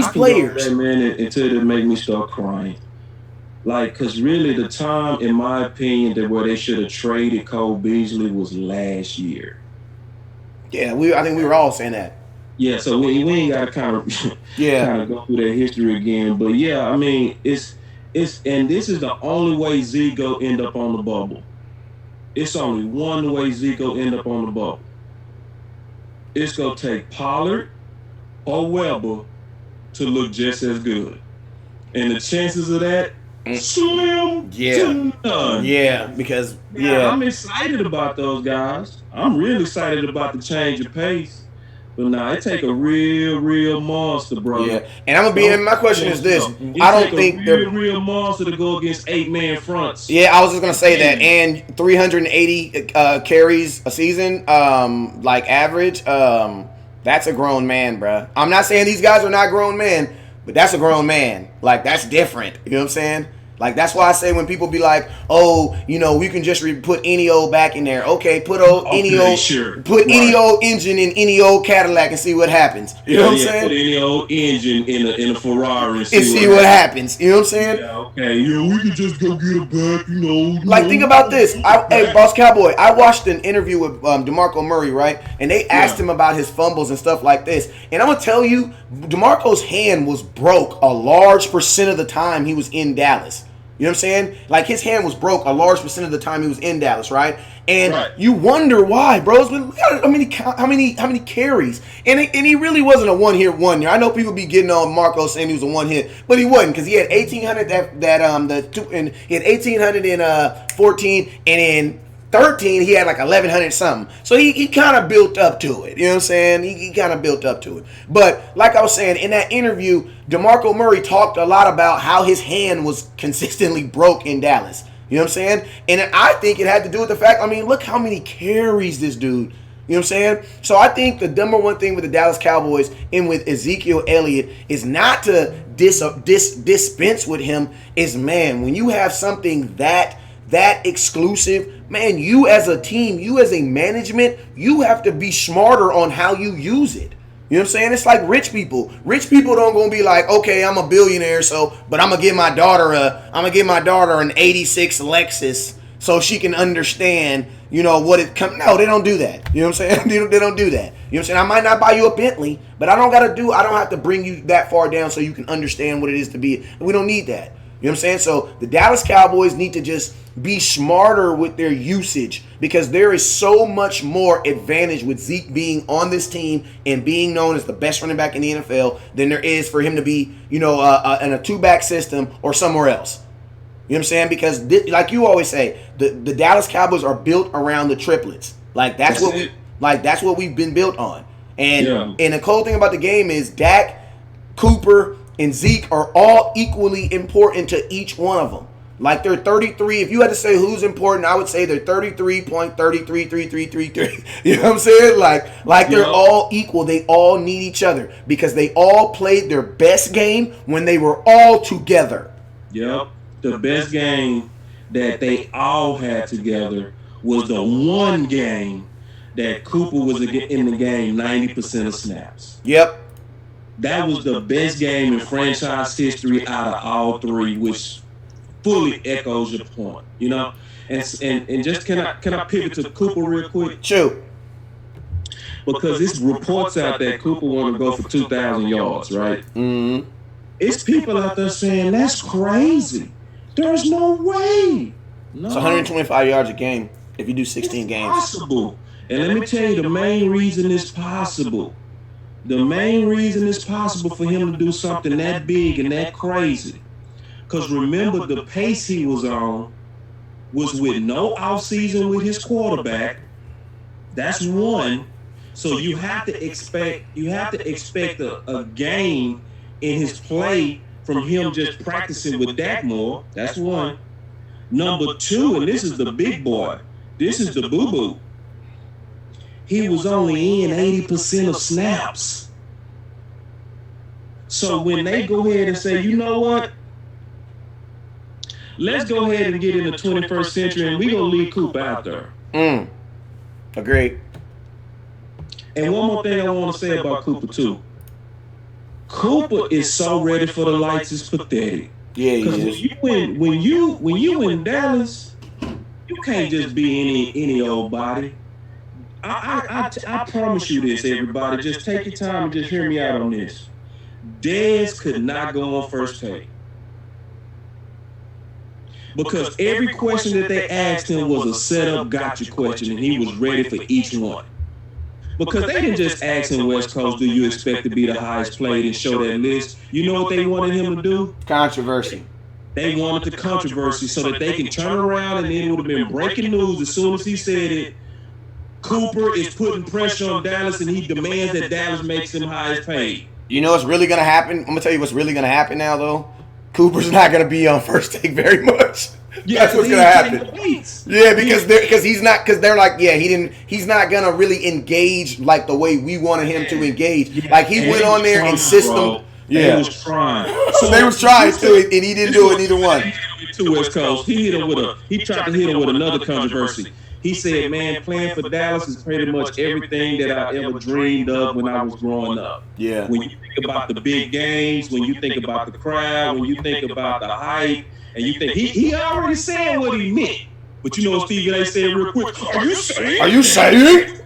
players. That, man, until it make me start crying. Like, because really the time, in my opinion, that where they should have traded Cole Beasley was last year. Yeah, I think we were all saying that. Yeah, so we ain't got to kind of go through that history again. But yeah, I mean, it's and this is the only way Zeke go end up on the bubble. It's only one way Zeke go end up on the bubble. It's gonna take Pollard or Weber to look just as good, and the chances of that. Slim to none. Yeah, because I'm excited about those guys. I'm really excited about the change of pace. But now it take a real monster, bro. Yeah, and I'm gonna be. And my question is this: I don't think they're real monster to go against 8-man fronts. Yeah, I was just gonna say that, and 380 carries a season, like average. That's a grown man, bro. I'm not saying these guys are not grown men. But that's a grown man. Like, that's different. You know what I'm saying? Like, that's why I say when people be like, oh, you know, we can just put any old back in there. Okay, put any old engine in any old Cadillac and see what happens. You know what I'm saying? Put any old engine in a Ferrari and see what happens. You know what I'm saying? Yeah, okay. We can just go get it back, you know. Like, think about this. Hey, Boss Cowboy, I watched an interview with DeMarco Murray, right? And they asked him about his fumbles and stuff like this. And I'm going to tell you, DeMarco's hand was broke a large percent of the time he was in Dallas. You know what I'm saying? Like, his hand was broke a large percent of the time he was in Dallas, right? And you wonder why, bros. How many carries? And he really wasn't a one-hit wonder. I know people be getting on Marco saying he was a one-hit, but he wasn't, because he had 1,800 he had 1,800 in 14, and in 13 he had like 1,100 something. So he kind of built up to it. You know what I'm saying? He kind of built up to it. But like I was saying, in that interview, DeMarco Murray talked a lot about how his hand was consistently broke in Dallas. You know what I'm saying? And I think it had to do with the fact, I mean, look how many carries this dude. You know what I'm saying? So I think the number one thing with the Dallas Cowboys and with Ezekiel Elliott is not to dispense with him. Is, man, when you have something that exclusive, man, you as a team, you as a management, you have to be smarter on how you use it. You know what I'm saying? It's like rich people. Rich people don't gonna be like, okay, I'm a billionaire, but I'm gonna give my daughter an 86 Lexus so she can understand, you know, what it comes. No, they don't do that. You know what I'm saying? They don't do that. You know what I'm saying? I might not buy you a Bentley, but I don't have to bring you that far down so you can understand what it is to be. We don't need that. You know what I'm saying? So the Dallas Cowboys need to just be smarter with their usage, because there is so much more advantage with Zeke being on this team and being known as the best running back in the NFL than there is for him to be, you know, in a two-back system or somewhere else. You know what I'm saying? Because like you always say, the Dallas Cowboys are built around the triplets. Like that's what we've been built on. And the cool thing about the game is Dak, Cooper, and Zeke are all equally important to each one of them. Like, they're 33. If you had to say who's important, I would say they're 33.333333. You know what I'm saying? Like they're all equal. They all need each other because they all played their best game when they were all together. Yep. The best game that they all had together was the one game that Cooper was in the game 90% of snaps. Yep. That was the best game in franchise history out of all three, which fully echoes your point, you know. And just can I pivot to Cooper real quick? Sure. Because it's reports out that Cooper want to go for 2,000 yards, right? Mm-hmm. It's people out there saying that's crazy. There's no way. No. It's 125 yards a game if you do 16 games. Possible. And let me tell you the main reason it's possible. The main reason it's possible for him to do something that big and that crazy. Because remember, the pace he was on was with no offseason with his quarterback. That's one. So you have to expect a gain in his play from him just practicing with Dak more. That's one. Number two, and this is the big boy. This is the boo-boo. He was only in 80% of snaps. So when they go ahead and say, you know what? Let's go ahead and get in the 21st century and we're going to leave Cooper out there. Agreed. And one more thing I want to say about Cooper, too. Cooper is so ready for the lights, it's pathetic. Yeah, he Because is. when you in Dallas, you can't just be any old body. I promise you this, everybody. Just take your time and just hear me out on this. Dez could not go on first take. Because every question that they asked him was a setup gotcha question, and he was ready for each one. Because they didn't just ask him, West Coast, do you expect to be the highest played and show that list? You know what they wanted him to do? Controversy. They wanted the controversy so that they can turn around and then it would have been breaking news as soon as he said it. Cooper is putting pressure on Dallas and he demands that Dallas makes him highest paid. You know what's really going to happen? I'm going to tell you what's really going to happen now, though. Cooper's not going to be on first take very much. Yeah, that's what's going to happen. Yeah, because he's not, because they're like, yeah, he's not going to really engage like the way we wanted him to engage. Like he went on there and system. Yeah, they was trying. So they was trying to, and he didn't do it neither one. To West Coast, he tried to hit him with another controversy. He said, man, playing for Dallas is pretty much everything that I ever dreamed of when I was growing up. Yeah. When you think about the big games, when you think about the crowd, when you think about the hype, and you think he already said what he meant. But you know what Stephen A. said real quick? Are you saying? Are you saying?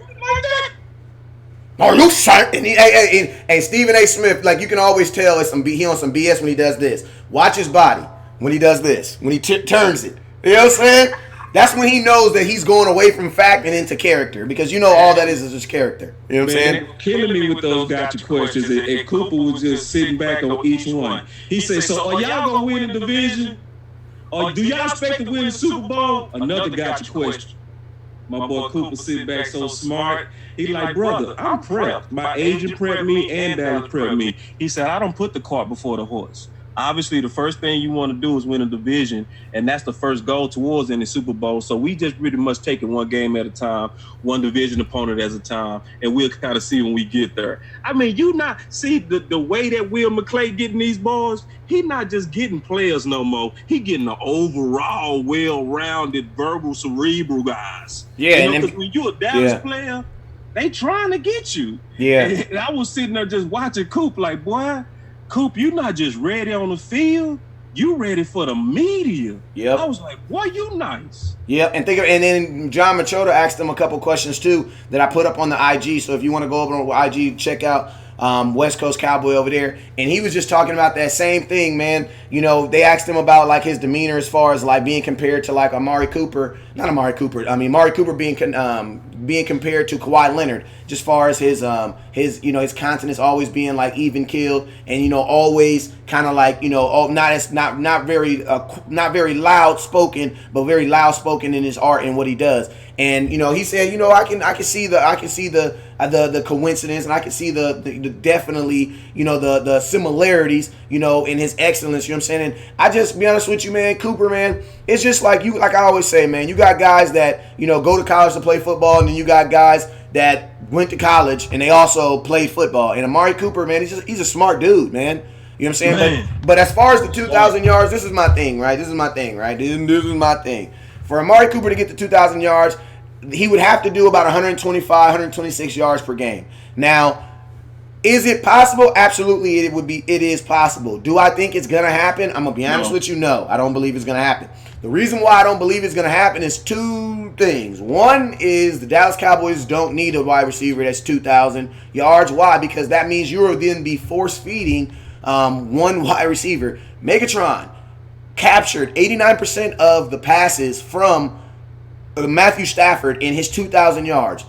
Are you saying? And Stephen A. Smith, like you can always tell he on some BS when he does this. Watch his body when he does this. When he turns it. You know what I'm saying? That's when he knows that he's going away from fact and into character, because you know all that is just character. You know what I'm saying? Killing me with those gotcha questions, and Cooper was just sitting back on each one. He said, so are y'all going to win the division? Or do y'all expect to win the Super Bowl? Another gotcha question. My boy Cooper sitting back so smart. He like, brother, I'm prepped. My agent prepped me and Dallas prepped me. He said, I don't put the cart before the horse. Obviously, the first thing you want to do is win a division, and that's the first goal towards in the Super Bowl. So we just pretty much take it one game at a time, one division opponent at a time, and we'll kind of see when we get there. I mean, you not see the way that Will McClay getting these balls. He not just getting players no more. He getting the overall well-rounded, verbal, cerebral guys. Yeah, because when you're a Dallas player, they trying to get you. Yeah, and I was sitting there just watching Coop like, boy. Coop, you not just ready on the field, you ready for the media. Yep. I was like, boy, you nice. Yep, and then John Machota asked him a couple questions too that I put up on the IG. So if you want to go over on IG, check out West Coast Cowboy over there. And he was just talking about that same thing, man. You know, they asked him about like his demeanor as far as like being compared to like Mari Cooper being compared to Kawhi Leonard, just far as his countenance always being like even keeled, and always kind of like not very loud spoken, but very loud spoken in his art and what he does. And he said, I can see the coincidence, and I can see the definitely the similarities in his excellence. You know what I'm saying? And I just be honest with you, man, Cooper, man, it's just like I always say, man, you got guys that go to college to play football, and then you got guys that went to college and they also played football. And Amari Cooper, man, he's a smart dude, man. You know what I'm saying? Man. But as far as the 2,000 yards, this is my thing, right? This is my thing. For Amari Cooper to get to 2,000 yards, he would have to do about 125, 126 yards per game. Now, is it possible? Absolutely, it is possible. Do I think it's going to happen? I'm going to be honest with you, no. I don't believe it's going to happen. The reason why I don't believe it's going to happen is two things. One is the Dallas Cowboys don't need a wide receiver that's 2,000 yards. Why? Because that means you will then be force-feeding one wide receiver. Megatron captured 89% of the passes from Matthew Stafford in his 2,000 yards.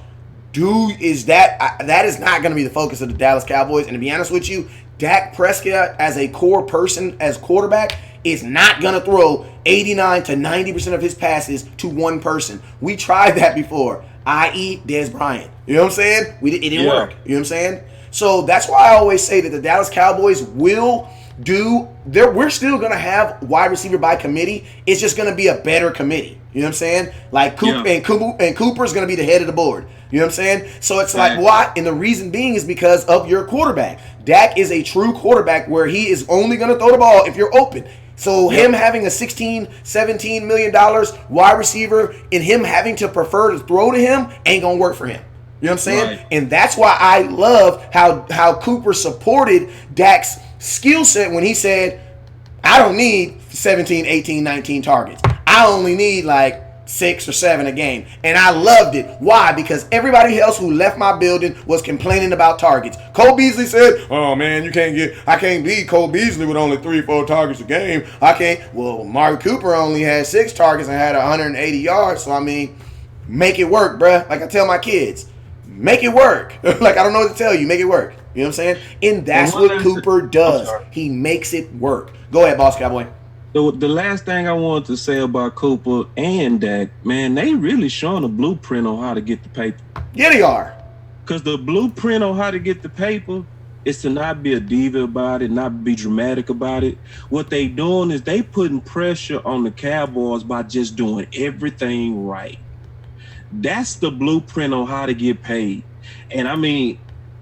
That is not going to be the focus of the Dallas Cowboys. And to be honest with you, Dak Prescott as a core person, as quarterback, is not going to throw 89 to 90% of his passes to one person. We tried that before, i.e. Dez Bryant. You know what I'm saying? It didn't work. You know what I'm saying? So that's why I always say that the Dallas Cowboys will we're still gonna have wide receiver by committee. It's just gonna be a better committee. You know what I'm saying? Like Cooper's gonna be the head of the board. You know what I'm saying? So it's like why? And the reason being is because of your quarterback. Dak is a true quarterback where he is only gonna throw the ball if you're open. So him having a $16, $17 million wide receiver and him having to prefer to throw to him ain't gonna work for him. You know what I'm saying? Right. And that's why I love how Cooper supported Dak's skill set when he said, I don't need 17, 18, 19 targets. I only need like 6 or 7 a game. And I loved it. Why? Because everybody else who left my building was complaining about targets. Cole Beasley said, oh man, I can't beat Cole Beasley with only 3 or 4 targets a game. I can't. Well, Mark Cooper only had 6 targets and had 180 yards. So I mean, make it work, bruh. Like I tell my kids, make it work. Like I don't know what to tell you. Make it work. You know what I'm saying? And that's what Cooper does. He makes it work. Go ahead, Boss Cowboy. The last thing I wanted to say about Cooper and Dak, man, they really showing a blueprint on how to get the paper. Yeah, they are. Because the blueprint on how to get the paper is to not be a diva about it, not be dramatic about it. What they doing is they putting pressure on the Cowboys by just doing everything right. That's the blueprint on how to get paid. And I mean,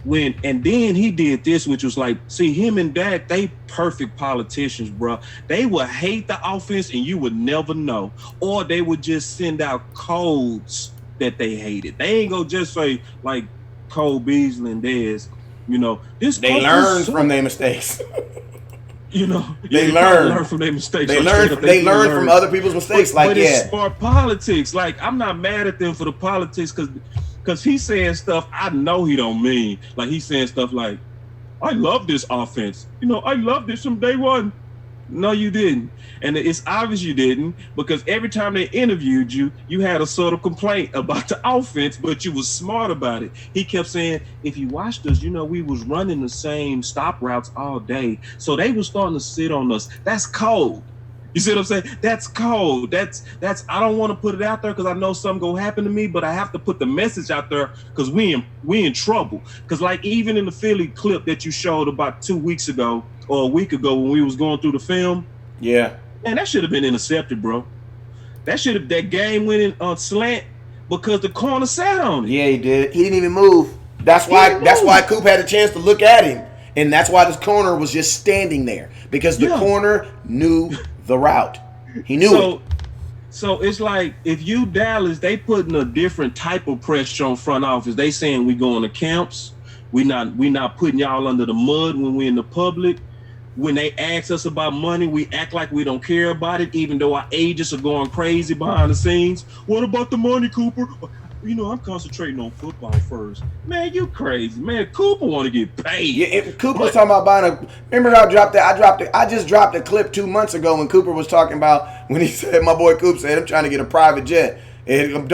and then he did this, which was like, see, him and Dak, they perfect politicians, bro. They would hate the offense and you would never know. Or they would just send out codes that they hated. They ain't gonna just say, like Cole Beasley and Dez, you know, this. They learn from their mistakes. You know, they learn from their mistakes. They learn from other people's mistakes. But it's smart politics. Like, I'm not mad at them for the politics because he's saying stuff I know he don't mean. Like, he's saying stuff like, I love this offense. You know, I love this from day one. No, you didn't. And it's obvious you didn't, because every time they interviewed you, you had a sort of complaint about the offense, but you was smart about it. He kept saying, if you watched us, you know, we was running the same stop routes all day. So they were starting to sit on us. That's cold. You see what I'm saying? That's cold. That's I don't want to put it out there because I know something gonna happen to me, but I have to put the message out there because we in trouble. Because like even in the Philly clip that you showed about 2 weeks ago or a week ago when we was going through the film, yeah, man, that should have been intercepted, bro. That game went in on slant because the corner sat on it. Yeah, he did. He didn't even move. That's why Coop had a chance to look at him, and that's why this corner was just standing there because the corner knew the route. He knew it. So it's like if you Dallas, they putting a different type of pressure on front office. They saying we going to camps. We not putting y'all under the mud when we in the public. When they ask us about money, we act like we don't care about it, even though our agents are going crazy behind the scenes. What about the money, Cooper? You know, I'm concentrating on football first. Man, you crazy. Man, Cooper want to get paid. Yeah, Cooper was talking about buying remember how I just dropped a clip 2 months ago when Cooper was talking about when he said, my boy Coop said, I'm trying to get a private jet. And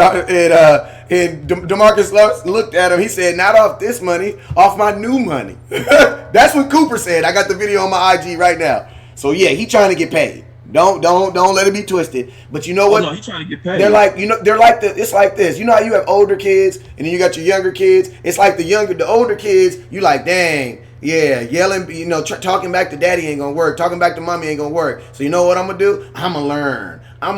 DeMarcus looked at him. He said, not off this money, off my new money. That's what Cooper said. I got the video on my IG right now. So yeah, he trying to get paid. Don't let it be twisted. But you know what? No, he's trying to get paid. It's like this. You know how you have older kids and then you got your younger kids? It's like the older kids, you like, dang, yeah, yelling, you know, talking back to daddy ain't gonna work. Talking back to mommy ain't gonna work. So you know what I'm gonna do? I'm gonna learn. I'm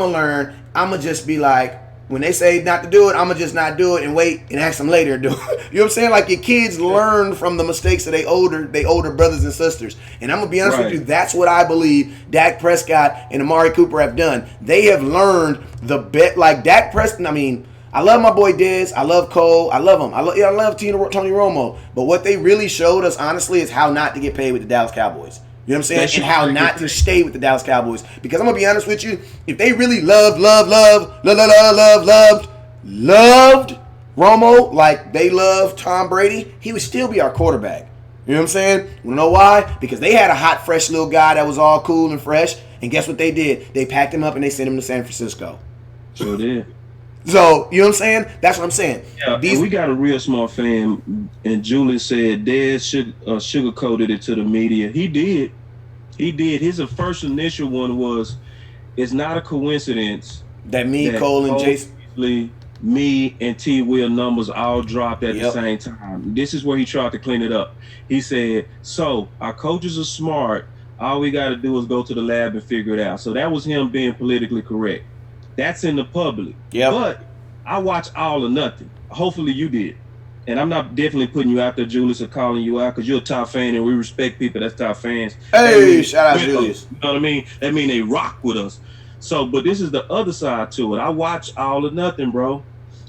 gonna just be like, when they say not to do it, I'm going to just not do it and wait and ask them later to do it. You know what I'm saying? Like your kids learn from the mistakes of they older brothers and sisters. And I'm going to be honest with you, that's what I believe Dak Prescott and Amari Cooper have done. They have learned the bet. Like Dak Prescott, I mean, I love my boy Dez. I love Cole. I love him. I love Tony Romo. But what they really showed us, honestly, is how not to get paid with the Dallas Cowboys. You know what I'm saying? And how not to stay with the Dallas Cowboys. Because I'm going to be honest with you, if they really loved Romo like they loved Tom Brady, he would still be our quarterback. You know what I'm saying? You know why? Because they had a hot, fresh little guy that was all cool and fresh. And guess what they did? They packed him up and they sent him to San Francisco. Sure did. So, you know what I'm saying? That's what I'm saying. Yeah, we got a real smart fan, and Julie said Dez sugarcoated it to the media. He did. His first initial one was, it's not a coincidence that Cole, and Jason, me and T. Will numbers all dropped at the same time. This is where he tried to clean it up. He said, so our coaches are smart, All we got to do is go to the lab and figure it out. So that was him being politically correct. That's in the public. Yep. But I watch All or Nothing. Hopefully you did. And I'm not definitely putting you out there, Julius, or calling you out because you're a top fan and we respect people that's top fans. Hey, shout out Julius. You know what I mean? That mean they rock with us. So, but this is the other side to it. I watch All or Nothing, bro.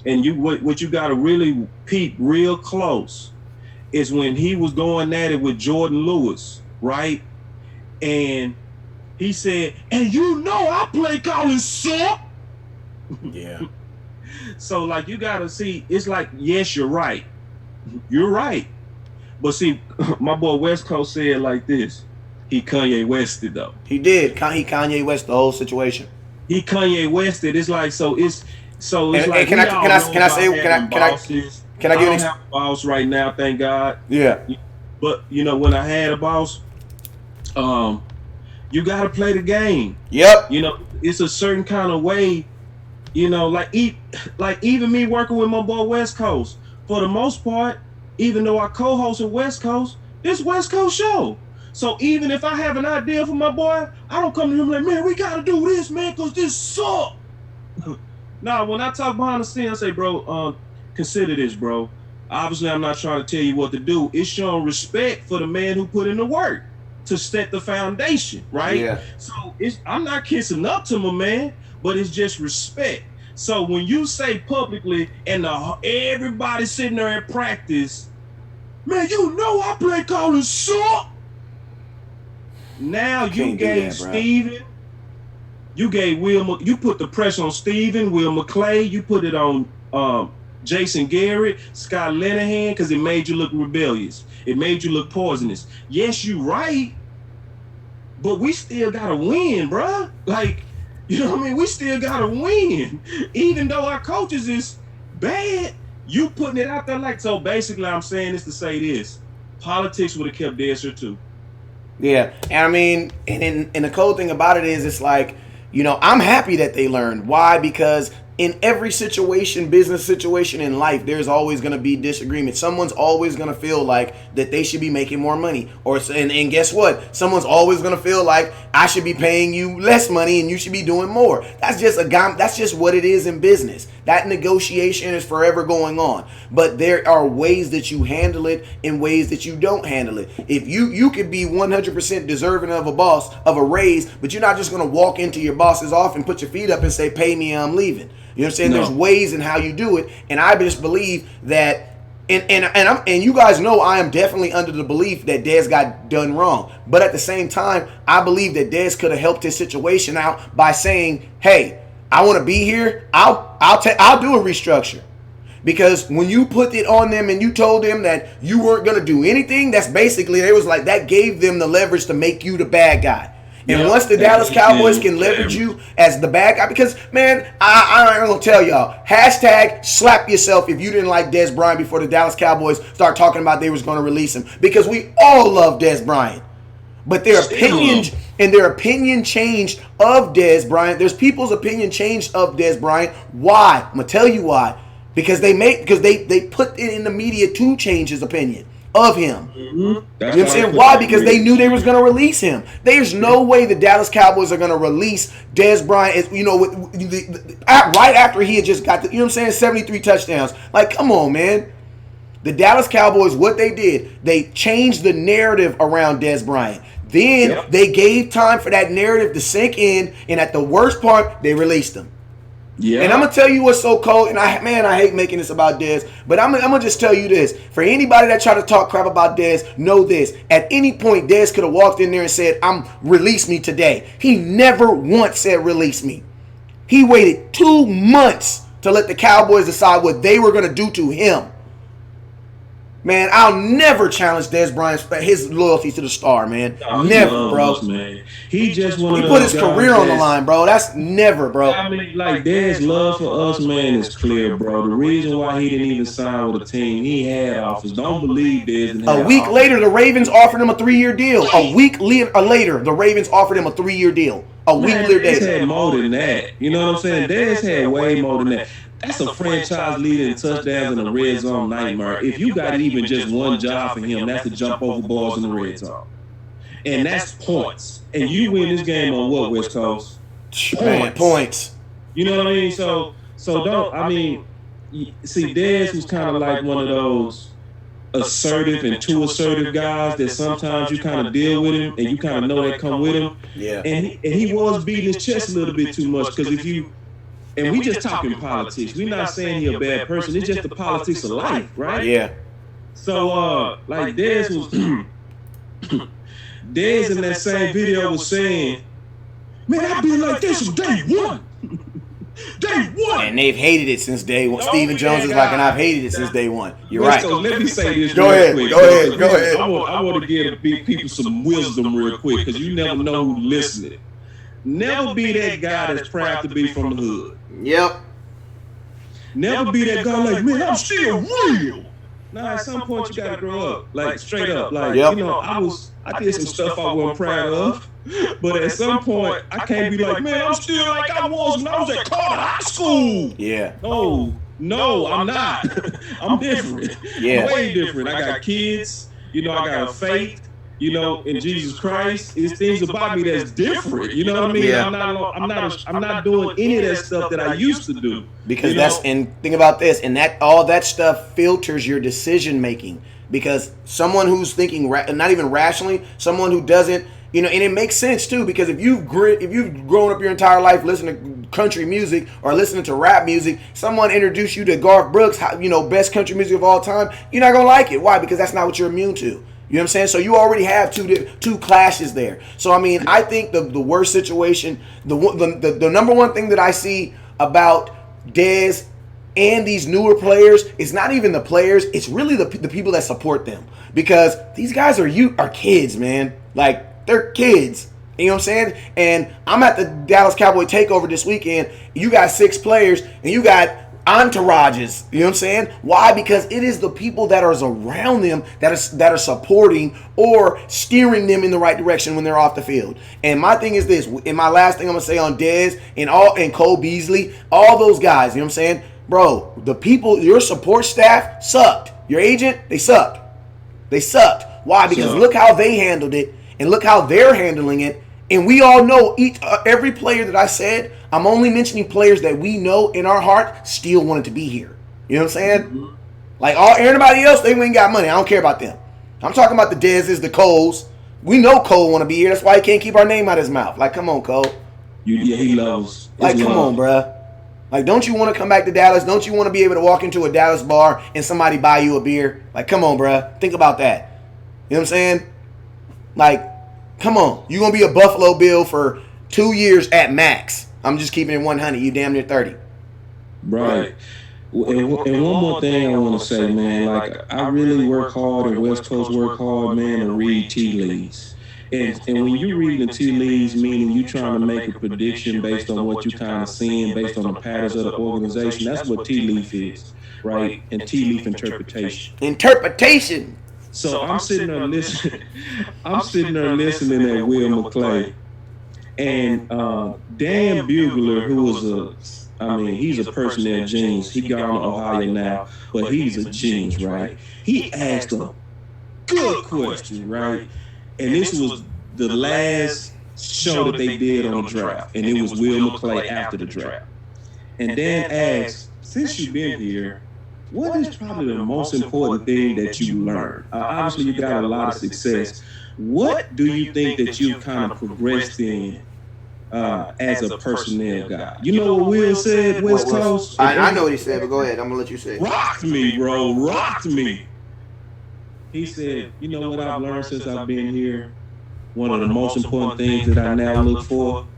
And what you got to really peep real close is when he was going at it with Jordan Lewis, right? And he said, and you know I play college, sir. Yeah. So, like, you got to see, it's like, yes, you're right. You're right. But see, my boy West Coast said like this. He Kanye Wested, though. He did. He Kanye West the whole situation. He Kanye Wested. It's like, so it's And like, can I give you I don't have a boss right now, thank God. Yeah. But you know, when I had a boss, you gotta play the game. Yep. You know, it's a certain kind of way. You know, like even me working with my boy West Coast. For the most part, even though I co-host at West Coast, it's West Coast show. So even if I have an idea for my boy, I don't come to him like, man, we gotta do this, man, cause this sucks. Now, when I talk behind the scenes, I say, bro, consider this, bro. Obviously, I'm not trying to tell you what to do. It's showing respect for the man who put in the work to set the foundation, right? Yeah. So I'm not kissing up to my man, but it's just respect. So when you say publicly and everybody sitting there at practice, man, you know I play college, suck. Now you gave Steven, you gave Will, you put the pressure on Steven, Will McClay, you put it on Jason Garrett, Scott Linehan, because it made you look rebellious. It made you look poisonous. Yes, you right, but we still gotta win, bruh. Like, you know what I mean? We still gotta win. Even though our coaches is bad, you putting it out there like, so basically I'm saying this to say this. Politics would have kept Desert too. Yeah, and I mean, and the cool thing about it is, it's like, you know, I'm happy that they learned. Why? Because in every situation, business situation in life, there's always going to be disagreement. Someone's always going to feel like that they should be making more money. And guess what? Someone's always going to feel like I should be paying you less money and you should be doing more. That's just what it is in business. That negotiation is forever going on. But there are ways that you handle it and ways that you don't handle it. If you could be 100% deserving of a raise, but you're not just going to walk into your boss's office and put your feet up and say, pay me, I'm leaving. You know what I'm saying? No. There's ways in how you do it, and I just believe that, and you guys know I am definitely under the belief that Dez got done wrong. But at the same time, I believe that Dez could have helped his situation out by saying, "Hey, I want to be here. I'll do a restructure." Because when you put it on them and you told them that you weren't gonna do anything, that's basically, it was like that gave them the leverage to make you the bad guy. And once the Dallas Cowboys can leverage you as the bad guy, because, man, I'm going to tell y'all, hashtag slap yourself if you didn't like Dez Bryant before the Dallas Cowboys start talking about they was going to release him. Because we all love Dez Bryant. But their opinion changed of Dez Bryant. There's people's opinion changed of Dez Bryant. Why? I'm going to tell you why. Because they put it in the media to change his opinion of him. Mm-hmm. You know what I'm saying? Why? Because they knew they was going to release him. There's no way the Dallas Cowboys are going to release Dez Bryant, you know, right after he had just got the, you know what I'm saying, 73 touchdowns. Like, come on, man. The Dallas Cowboys, what they did, they changed the narrative around Dez Bryant. Then they gave time for that narrative to sink in, and at the worst part, they released him. Yeah. And I'm going to tell you what's so cold, and I hate making this about Dez, but I'm going to just tell you this. For anybody that try to talk crap about Dez, know this. At any point, Dez could have walked in there and said, release me today. He never once said, release me. He waited 2 months to let the Cowboys decide what they were going to do to him. Man, I'll never challenge Dez Bryant's his loyalty to the star, man. No, never, bro. Man. He put his career on the line, bro. That's never, bro. I mean, like, Dez's love for us, man, is clear, bro. The reason why he didn't even sign with a team, he had offers. Don't believe Dez. A week later, the Ravens offered him a 3-year deal. A week later, the Ravens offered him a 3-year deal. A week later, Dez had more than that. You know what I'm saying? Dez had way more than that. That's a franchise leader in touchdowns in the red zone nightmare. If you got even just one job for him, that's to jump over balls in the red zone. And that's points. And you win this game on what, West Coast? Man, points. You know what I mean? So don't, I mean, see, Dez was kind of like one of those assertive and too assertive guys that sometimes you kind of deal with him and you kind of know that come with him. Yeah. And he was beating his chest a little bit too much because if you, and we just talking politics. We're not saying he a bad person. It's just the politics of life, right? Yeah. So, like Dez was, Dez in that same video was saying, man, I've been like this from day one. Day one. And they've hated it since day one. Stephen Jones is like, and I've hated it since day one. You're right. So let me say this Go real ahead. quick. Go ahead. I want to give people some wisdom real quick because you never know who's listening. Never be that guy that's proud to be from the hood. Yep. Never be that guy like, man, I'm still real. Nah, at some point you gotta grow up. Like straight up. Like, Yep. you know, I did some stuff I wasn't proud of. But at some point I can't be like, man, I'm still like I was when I was at Carter High School. Yeah. No, I'm not. I'm different. Yeah. I'm way different. I got kids, you know, I got a faith. You know, in Jesus Christ, it's things about me that's different. You know what I mean? Yeah. I'm not doing any of that stuff that I used to do. Because and think about this, and that all that stuff filters your decision making. Because someone who's thinking not even rationally, someone who doesn't, you know, and it makes sense too. Because if you've grown up your entire life listening to country music or listening to rap music, someone introduced you to Garth Brooks, you know, best country music of all time, you're not gonna like it. Why? Because that's not what you're immune to. You know what I'm saying? So you already have two clashes there. So I mean, I think the worst situation, the number one thing that I see about Dez and these newer players is not even the players; it's really the people that support them. Because these guys are kids, man. Like they're kids. You know what I'm saying? And I'm at the Dallas Cowboy takeover this weekend. You got 6 players, and you got entourages. You know what I'm saying? Why? Because it is the people that are around them that are supporting or steering them in the right direction when they're off the field. And my thing is this, and my last thing I'm gonna say on Dez and Cole Beasley, all those guys, you know what I'm saying? Bro, the people, your support staff sucked. Your agent, they sucked. They sucked. Why? Because look how they handled it and look how they're handling it. And we all know every player that I said, I'm only mentioning players that we know in our heart still wanted to be here. You know what I'm saying? Mm-hmm. Like everybody else, they ain't got money. I don't care about them. I'm talking about the Dez's, the Coles. We know Cole want to be here. That's why he can't keep our name out of his mouth. Like, come on, Cole. He loves. Like, come on, bruh. Like, don't you want to come back to Dallas? Don't you want to be able to walk into a Dallas bar and somebody buy you a beer? Like, come on, bruh. Think about that. You know what I'm saying? Like, come on. You're going to be a Buffalo Bill for 2 years at max. I'm just keeping it 100. You damn near 30. Right. And one more thing I want to say, man. Like, I really work hard and West Coast work hard, man, to read tea leaves. And when you read the tea leaves, meaning you trying to make a prediction based on what you kind of seeing, based on the patterns of the organization, that's what tea leaf is, right? And tea leaf interpretation. Interpretation. So I'm sitting there listening. I'm sitting there listening at Will McClay, and Dan Bugler, who was he's a personnel genius. He gone to Ohio now, but he's a genius, right? He asked a good question, right? And this was the last show that they did on the draft, and it was Will McClay after the draft. And Dan asked, since you've been here, what is probably the most important thing that you learned? Obviously, you got a lot of success. What do you think that you've kind of progressed in as a personnel guy? You know what Will said, West Coast? I know what he said, but go ahead. I'm going to let you say it. Rocked me, bro. Rocked me. He said, you know what I've learned since I've been here? One of the most important things that I now look for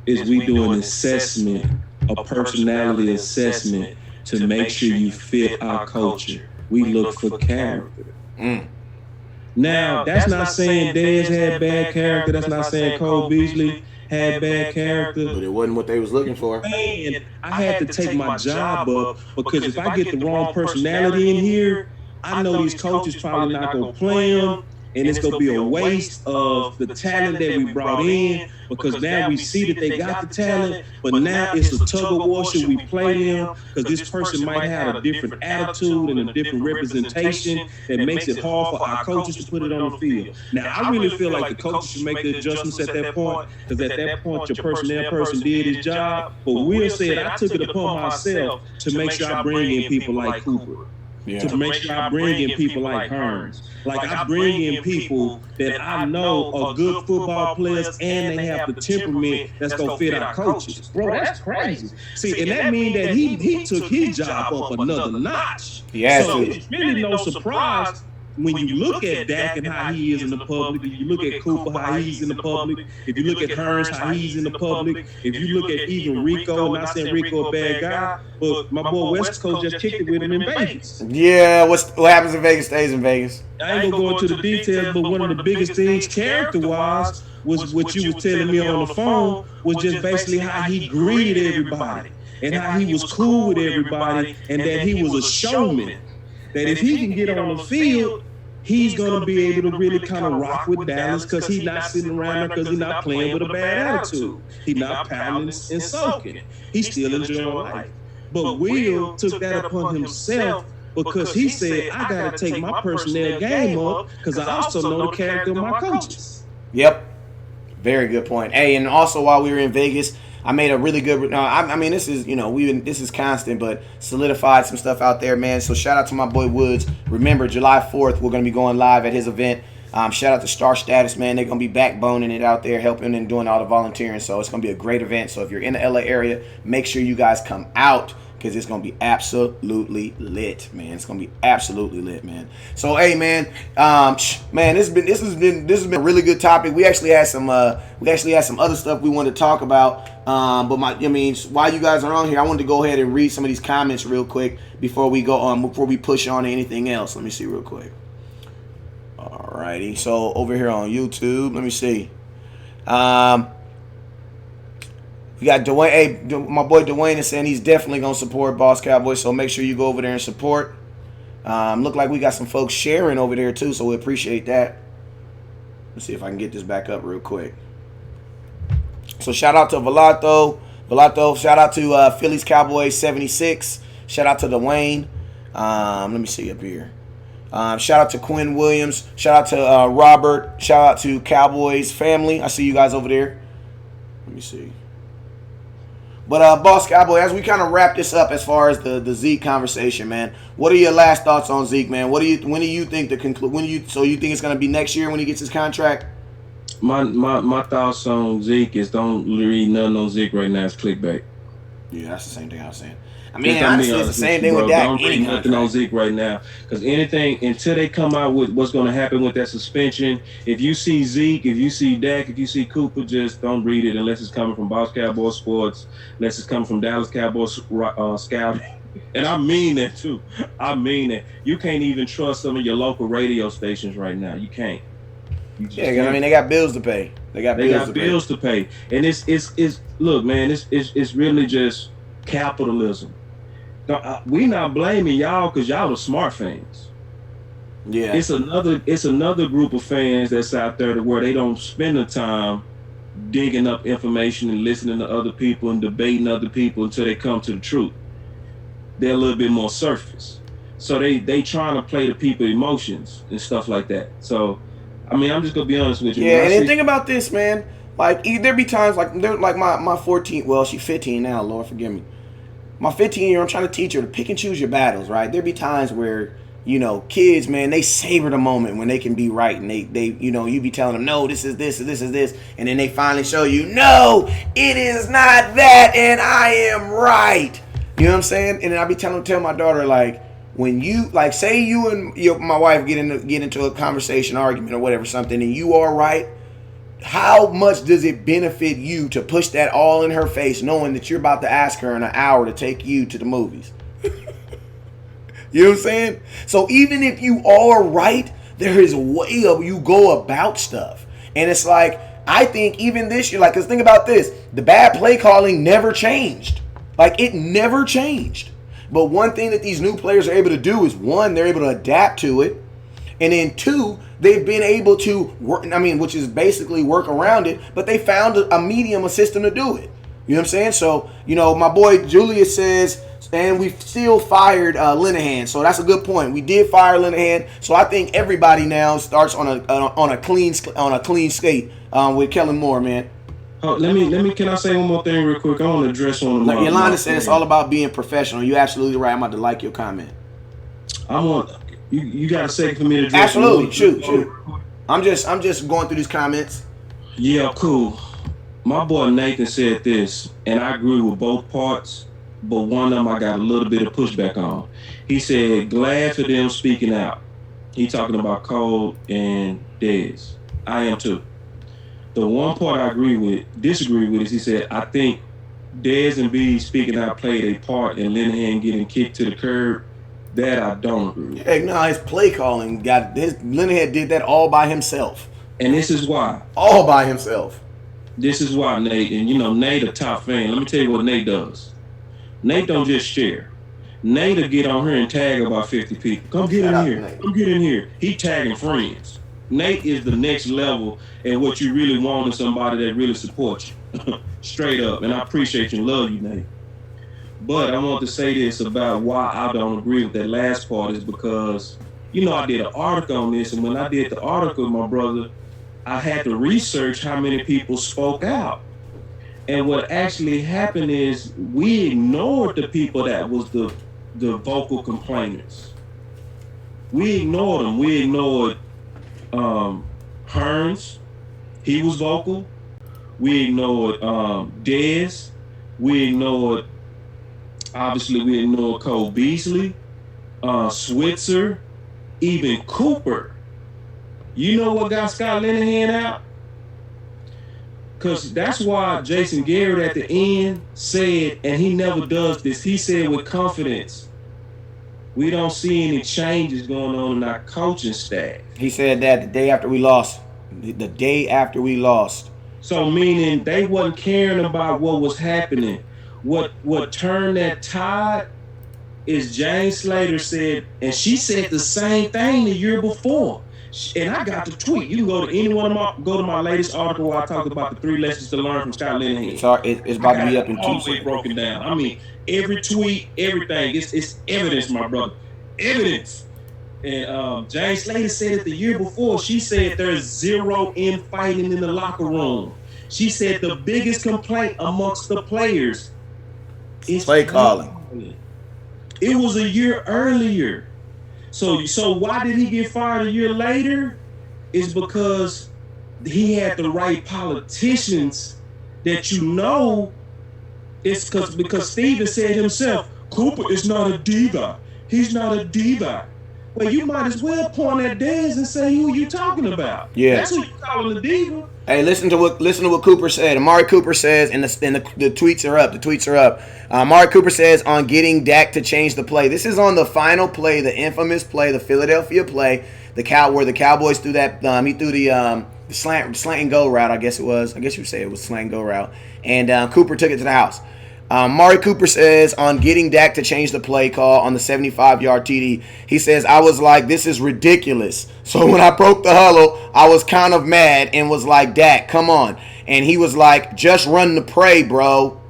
is we do an assessment, a personality assessment to make sure you fit our culture. We look for character. Now, that's not saying Dez had bad character. That's not saying Cole Beasley had bad character. But it wasn't what they was looking for. Man, I had to take my job up because if I get the wrong personality in here, I know these coaches probably not going to play them. and it's gonna be a waste of the talent that we brought in, because now we see that they got the talent, but now it's a tug of war. Should we play them? Because this person might have a different attitude and a different representation that makes it hard for our coaches to put it on the field. Now, I really feel like the coaches should make the adjustments at that point, because at that point, your personnel person did his job. But Will said, I took it upon myself to make sure I bring in people like Cooper. Yeah. To make sure I bring in people like Hearns. Like I bring in people that I know are good football players and they have the temperament that's gonna fit our coaches. Bro, that's crazy. See, and that means that he took his job up another notch. Yeah. So it's really no surprise when you look at Dak and how he is in the public, if you look at Cooper, how he's in the public, if you look at Hearns, how he's in the public, if you look at even Rico, not saying Rico a bad guy, but my boy West Coast just kicked it with him in Vegas. Yeah, what happens in Vegas stays in Vegas. I ain't gonna go into the details, but one of the biggest things character-wise was what you was telling me on the phone, was just basically how he greeted everybody and how he was cool with everybody, and that he was a showman. That if he can get on the field, he's going to be able to really kind of rock with Dallas, because he's not sitting around there because he's not playing with a bad attitude. He's not pounding and soaking. He's still enjoying life. But Will took that upon himself, because he said, I got to take my personnel game up, because I also know the character of my coaches. Yep. Very good point. Hey, and also while we were in Vegas, I made a really good. I mean, this is this is constant, but solidified some stuff out there, man. So shout out to my boy Woods. Remember, July 4th, we're gonna be going live at his event. Shout out to Star Status, man. They're gonna be backboning it out there, helping and doing all the volunteering. So it's gonna be a great event. So if you're in the LA area, make sure you guys come out, because it's gonna be absolutely lit, man. It's gonna be absolutely lit, man. So hey, man, this has been a really good topic. We actually had some other stuff we wanted to talk about. But while you guys are on here, I wanted to go ahead and read some of these comments real quick before we go on, before we push on to anything else. Let me see real quick. Alrighty, so over here on YouTube, let me see. We got Dwayne. Hey, my boy Dwayne is saying he's definitely gonna support Boss Cowboy, so make sure you go over there and support. Look like we got some folks sharing over there too, so we appreciate that. Let's see if I can get this back up real quick. So shout out to Velato, shout out to Phillies Cowboys 76. Shout out to Dwayne. Let me see up here. Shout out to Quinn Williams. Shout out to Robert. Shout out to Cowboys family. I see you guys over there. Let me see. But Boss Cowboy, as we kind of wrap this up as far as the Zeke conversation, man, what are your last thoughts on Zeke, man? When do you think so you think it's gonna be next year when he gets his contract? My thoughts on Zeke is, don't read nothing on Zeke right now. It's clickbait. Yeah, that's the same thing I was saying. I mean, honestly, it's the same thing with Dak. Don't read nothing on Zeke right now, because anything until they come out with what's going to happen with that suspension. If you see Zeke, if you see Dak, if you see Cooper, just don't read it unless it's coming from Boss Cowboy Sports, unless it's coming from Dallas Cowboys Scouting. And I mean that too. I mean that. You can't even trust some of your local radio stations right now. You can't. Yeah, I mean, they got bills to pay. They got bills to pay. And it's look, man, it's really just capitalism. We not blaming y'all because y'all are smart fans. Yeah, it's another group of fans that's out there where they don't spend the time digging up information and listening to other people and debating other people until they come to the truth. They're a little bit more surface, so they trying to play the people emotions and stuff like that. So I mean, I'm just gonna be honest with you. Yeah, and then think about this, man. Like there be times like my 14. Well, she's 15 now. Lord forgive me. My 15-year-old, I'm trying to teach her to pick and choose your battles, right? There be times where, kids, man, they savor the moment when they can be right, and they you be telling them, no, this is this, and this is this, and then they finally show you, no, it is not that, and I am right. You know what I'm saying? And then I be tell my daughter, like, when you, like, say you and my wife get into a conversation, argument, or whatever, something, and you are right, how much does it benefit you to push that all in her face, knowing that you're about to ask her in an hour to take you to the movies? You know what I'm saying? So even if you are right, there is a way of you go about stuff. And it's like, I think even this year, like, because think about this, the bad play calling never changed. Like, it never changed. But one thing that these new players are able to do is, one, they're able to adapt to it. And then two, they've been able to work, which is basically work around it, but they found a medium, a system to do it. You know what I'm saying? So, my boy Julius says, and we still fired Linehan. So that's a good point. We did fire Linehan. So I think everybody now starts on a clean skate with Kellen Moore, man. Oh, let me. Can I say one more thing real quick? I want to address one of my. Yolanda said it's all about being professional. You're absolutely right. I'm about to like your comment. I want you got a second for me to address. Absolutely, shoot. I'm just going through these comments. Yeah, cool. My boy Nathan said this, and I agree with both parts, but one of them I got a little bit of pushback on. He said, glad for them speaking out. He talking about Cole and Dez. I am too. The one part I disagree with is he said, I think Dez and B speaking out played a part in Linehan getting kicked to the curb. That I don't agree with. Heck no, his play calling Linehan did that all by himself. And this is why. All by himself. This is why, Nate, and Nate a top fan. Let me tell you what Nate does. Nate don't just share. Nate will get on here and tag about 50 people. Come get in here. Come get in here. He tagging friends. Nate is the next level and what you really want in somebody that really supports you. Straight up. And I appreciate you and love you, Nate. But I want to say this about why I don't agree with that last part is because, I did an article on this, and when I did the article, my brother, I had to research how many people spoke out. And what actually happened is we ignored the people that was the vocal complainants. We ignored them. We ignored Hearns. He was vocal. We ignored Dez. We ignored Cole Beasley, Switzer, even Cooper. You know what got Scott Linehan out? Because that's why Jason Garrett at the end said, and he never does this, he said with confidence, we don't see any changes going on in our coaching staff. He said that the day after we lost. The day after we lost. So meaning they wasn't caring about what was happening. What turned that tide is Jane Slater said, and she said the same thing the year before. And I got the tweet. You can go to my latest article where I talked about the 3 lessons to learn from Scott Linehan. It's about to be up in 2 seconds. Broken down. I mean, every tweet, everything. It's evidence, my brother. Evidence. And Jane Slater said it the year before. She said there's 0 infighting in the locker room. She said the biggest complaint amongst the players is play calling. It was a year earlier. So why did he get fired a year later? Is because he had the right politicians that it's because Steven said himself, Cooper is not a diva. He's not a diva. Well, you might as well point at Dez and say who you talking about. Yeah. That's who you calling a diva. Hey, listen to what Cooper said. Amari Cooper says, and the tweets are up. The tweets are up. Amari Cooper says on getting Dak to change the play. This is on the final play, the infamous play, the Philadelphia play, where the Cowboys threw that. He threw the slant and go route. I guess it was. I guess you would say it was slant and go route. And Cooper took it to the house. Amari Cooper says on getting Dak to change the play call on the 75-yard TD, he says, I was like, this is ridiculous. So when I broke the huddle, I was kind of mad and was like, Dak, come on. And he was like, just run the play, bro.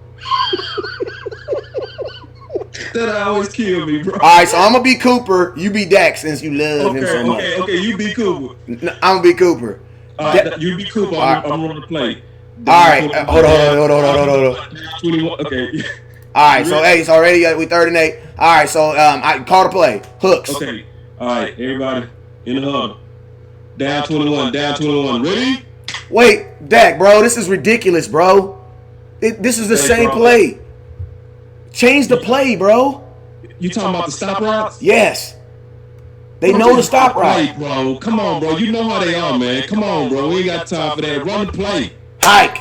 That always kill me, bro. All right, so I'm going to be Cooper. You be Dak since you love him so much. Okay, you be Cooper. I'm going to be Cooper. All right, you be Cooper. I'm running the play. All right, hold on. 21. Okay. All right, so it's already we 3rd and 8. All right, so I call the play. Hooks. Okay. All right, everybody in the huddle. Down 21. Ready? Wait, Dak, bro, this is ridiculous, bro. This is the same play. Change the play, bro. You talking about the stop routes? Yes. They know the stop route. Bro, come on, bro. You know how they are, man. Come on, bro. We ain't got time for that. Run the play. Hike.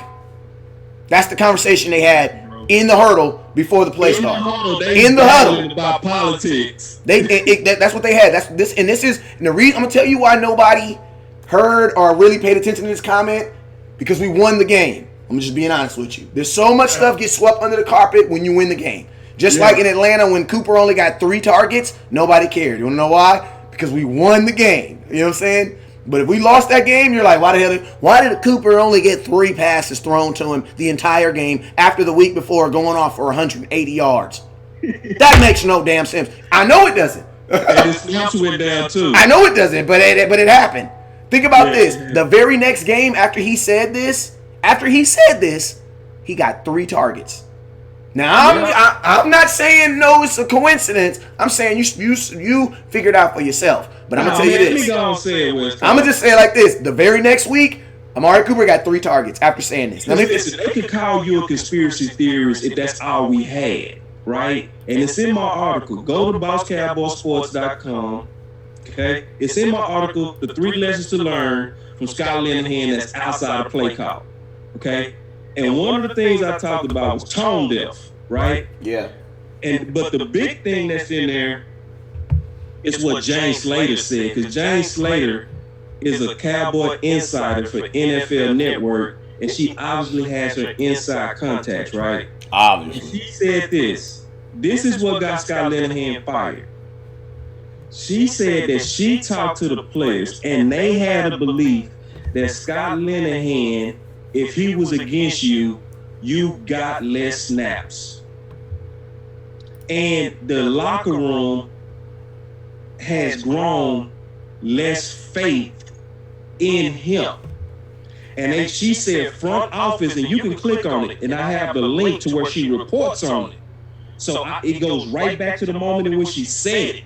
That's the conversation they had in the huddle before the play started. In the huddle. About politics. That's what they had. This is the reason. I'm gonna tell you why nobody heard or really paid attention to this comment, because we won the game. I'm just being honest with you. There's so much stuff gets swept under the carpet when you win the game. Just like in Atlanta when Cooper only got 3 targets, nobody cared. You wanna know why? Because we won the game. You know what I'm saying? But if we lost that game, you're like, why did Cooper only get 3 passes thrown to him the entire game after the week before going off for 180 yards? That makes no damn sense. I know it doesn't. And his snaps went down too. I know it doesn't, but it happened. Think about this. The very next game after he said this, he got 3 targets. Now I'm not saying no, it's a coincidence. I'm saying you figured out for yourself. But I'm gonna tell you this. I'm gonna just say it like this: the very next week, Amari Cooper got 3 targets after saying this. Listen, they could call you a conspiracy theorist if that's all we had, right? And it's in my article. Go to bosscowboysports.com. Okay, it's in my article. The 3 lessons to learn from Scott Linehan that's outside of play call. Okay. And one of the things I talked about was tone deaf, right? Yeah. But the big thing that's in there is what James Slater said, because James Slater is a Cowboy insider for NFL Network, and she obviously has her inside contacts, right? Obviously. She said this. This is what got Scott Linehan fired. She said that she talked to the players, and they had a belief that Scott Linehan, if he was against you, you got less snaps. And the locker room has grown less faith in him. And she said front office, and you can click on it, and I have the link to where she reports on it. So it goes right back to the moment in which she said it.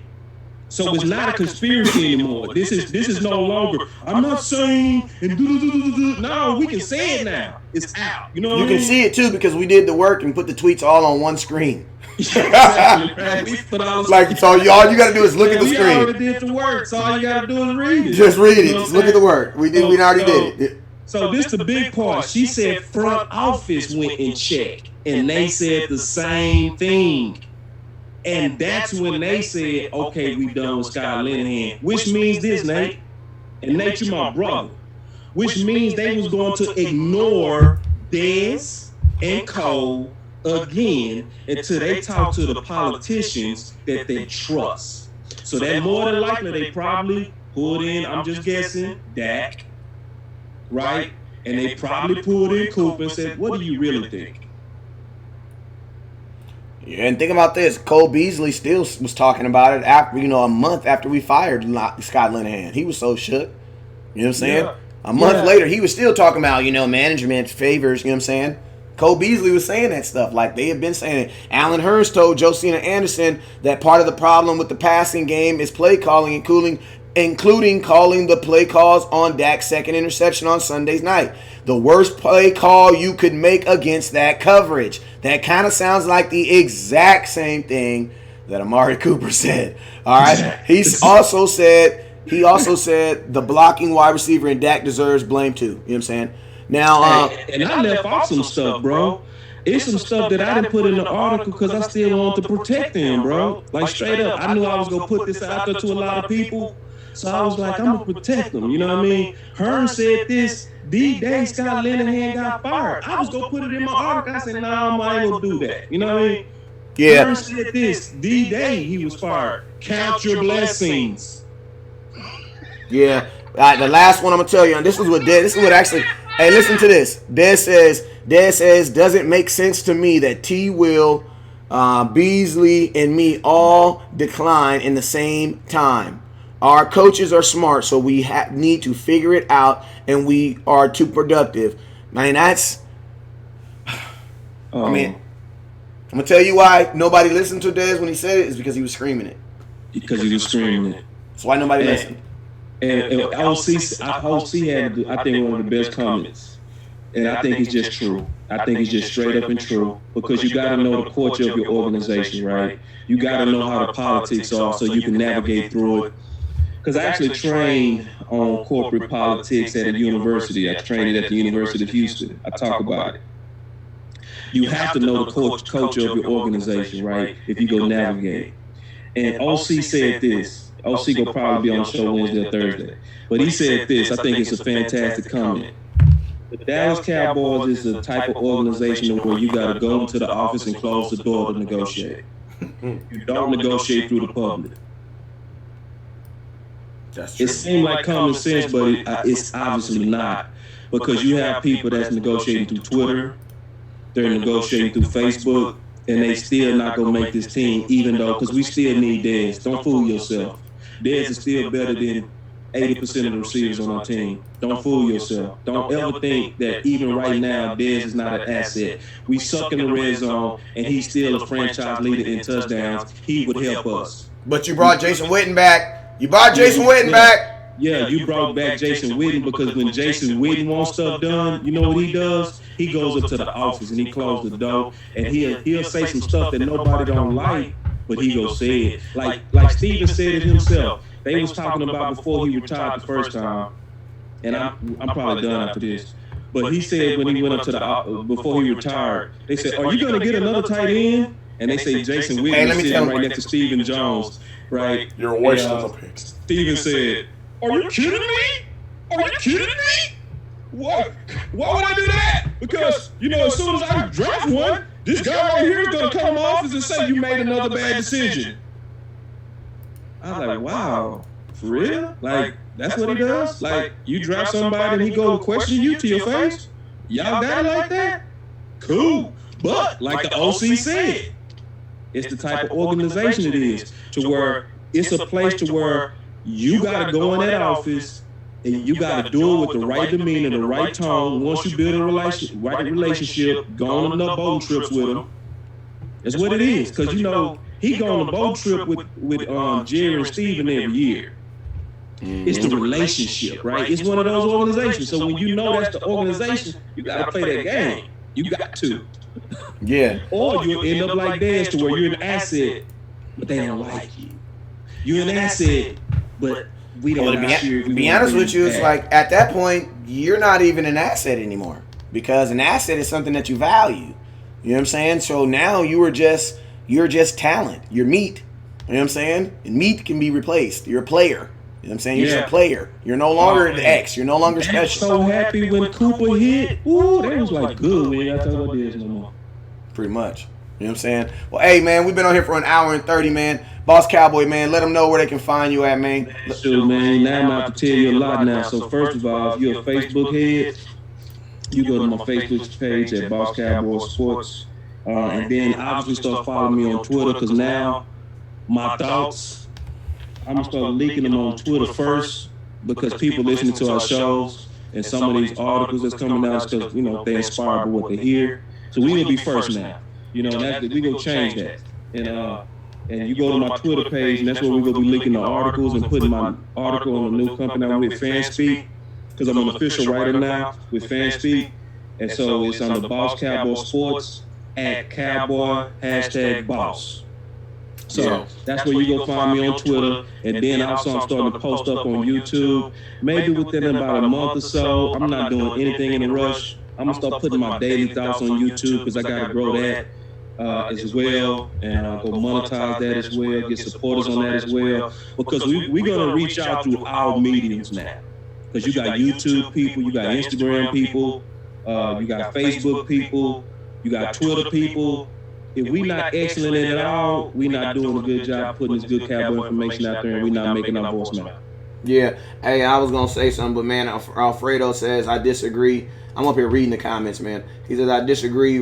So it's not a conspiracy anymore. This is no longer, I'm not saying, and no, we can say it now. It's out. You know what I mean? You can see it too because we did the work and put the tweets all on one screen. Exactly, right? Like, so all you got to do is look at the screen. We already did the work, so all you got to do is read it. Just read it. Just look at the work. We already did it. So this the big part. She said front office went and checked, and they said the same thing. And that's when they said, okay, we done with Scott Linehan. Which means this, Nate. And Nate, you my brother. Which means they was going to ignore Dez and Cole again until they talk to the politicians that they trust. So that more than likely they probably pulled in, I'm just guessing, Dak, right? And they probably pulled in Cooper and said, what do you really think? Yeah, and think about this. Cole Beasley still was talking about it after, a month after we fired Scott Linehan. He was so shook. You know what I'm saying? Yeah. A month later, he was still talking about, management favors, you know what I'm saying? Cole Beasley was saying that stuff. Like, they have been saying it. Alan Hearns told Josina Anderson that part of the problem with the passing game is play calling, including calling the play calls on Dak's second interception on Sunday's night. The worst play call you could make against that coverage. That kind of sounds like the exact same thing that Amari Cooper said. All right. He also said the blocking wide receiver in Dak deserves blame too. You know what I'm saying? Now, and I left off some stuff, bro. It's some stuff that I didn't put in the article because I still want to protect them, bro. Like, straight up, I knew I was gonna put this out there to a lot of people. So I was like, I'm going to protect them. You know what I mean? Hearn said this the day Scott Linehan got fired. I was going to put it in my article. I said, no, I ain't going to do that. You know what I mean? Yeah. Hearn said this the day he was fired. Count your blessings. Yeah. All right, the last one I'm going to tell you, and this is what actually, hey, listen to this. Dez says, doesn't make sense to me that T. Will, Beasley, and me all decline in the same time. Our coaches are smart, so we need to figure it out, and we are too productive. Man, that's... I mean, I'm going to tell you why nobody listened to Dez when he said it is because he was screaming it. Because he was screaming it. That's why nobody listened. And OC had, I think, one of the best comments. And I think it's just true. I think it's just straight up and true. Because you got to know the culture of your organization, right? You got to know how the politics are so you can navigate through it. Because I actually trained on corporate politics at a university. I trained at the University of Houston. I talk about it. You have to know the culture of your organization, right? If you go navigate. And OC said this. OC will probably be on the show Wednesday or Thursday. But he said this. I think it's a fantastic comment. The Dallas Cowboys is the type of organization where you got to go into the office and close the door to negotiate. You don't negotiate through the public. That's true. It seems like common sense, but it's obviously not, because you have people that's negotiating through Twitter, they're negotiating through Facebook, and they still not gonna make this team, even though, because we still need Dez. Don't fool yourself. Dez is still better than 80% of the receivers on our team. Don't fool yourself. Don't ever think that even right now, Dez is not an asset. We suck in the red zone, and he's still a franchise leader in touchdowns. He would help us. But you brought Jason Witten back. You brought Jason Witten back. Yeah, you brought back Jason Witten, because when Jason Witten wants stuff done, you know what he does? He goes up to the office and he closes the door, and he'll say some stuff that nobody don't like, but he go say it. Like Steven said it himself. They was talking about before he retired the first time, and I'm probably done after this. But he said when he went up to the before he retired, they said, "Are you gonna get another tight end?" And they say Jason Witten is sitting right next to Stephen Jones, right? You're wasting the picks. Steven said, "Are you kidding me? Are you kidding me? What? Why would I do that? Because, as soon as I draft one, this guy right here is going to come to my office and say, you made another bad decision." I was like, wow, for real? Like, that's what he does? Like, you draft somebody and he go question you to your face? Y'all got it like that? Cool. But, like the OC said, it's the type of organization it is, to where it's a place to where you got to go in that office and you got to do it with the right demeanor, the right tone. Once you build a right relationship, go on enough boat trips with him. That's what it is. Because, he go on a boat trip with Jerry and Steven every year. It's the relationship, right? It's one of those organizations. So when you know that's the organization, you got to play that game. You got to. Yeah. Or you'll end up like Dez, to where you're an asset, but they don't like you. You're an asset, but we don't be honest with you, it's like at that point, you're not even an asset anymore, because an asset is something that you value. You know what I'm saying? So now you're just talent. You're meat. You know what I'm saying? And meat can be replaced. You're a player. You know what I'm saying? You're just a player. You're no longer the X. You're no longer special. I was so happy when Cooper hit. Ooh, that was like good. We ain't got to talk about this no more. Pretty much. You know what I'm saying? Well, hey, man, we've been on here for an hour and 30, man. Boss Cowboy, man, let them know where they can find you at, man. Sure, man. Now I'm about to tell you a lot now. So first of all, if you're a Facebook head, you go to my Facebook page at Boss Cowboy Sports. And then obviously start following me on Twitter, because now my thoughts, I'm going to start leaking them on Twitter first, because people listening to our shows and some of these articles that's coming out, because, they inspired by what they hear. So we going to be first now. We going to change that. And you go to my Twitter page, and that's where we're going to be linking the articles and putting my article on the new company I'm with, Fanspeak, because I'm an official writer now with Fanspeak. And so it's on the Boss Cowboy Sports at Cowboy #boss. So that's where you go find me on Twitter. And then also I'm starting to post up on YouTube. Maybe within about a month or so. I'm not doing anything in a rush. I'm going to start putting my daily thoughts on YouTube, because I got to grow that as well, and go monetize that as well, get supporters on that as well, because we're going to reach out through our mediums now, because you got YouTube people, you got Instagram people, you got Facebook people, you got Twitter people. If we not excellent in it at all, we not doing a good job putting this good cowboy information out there, and we not making our voice matter. Yeah. Hey, I was going to say something, but, man, Alfredo says, I disagree. I'm up here reading the comments, man. He says, I disagree. I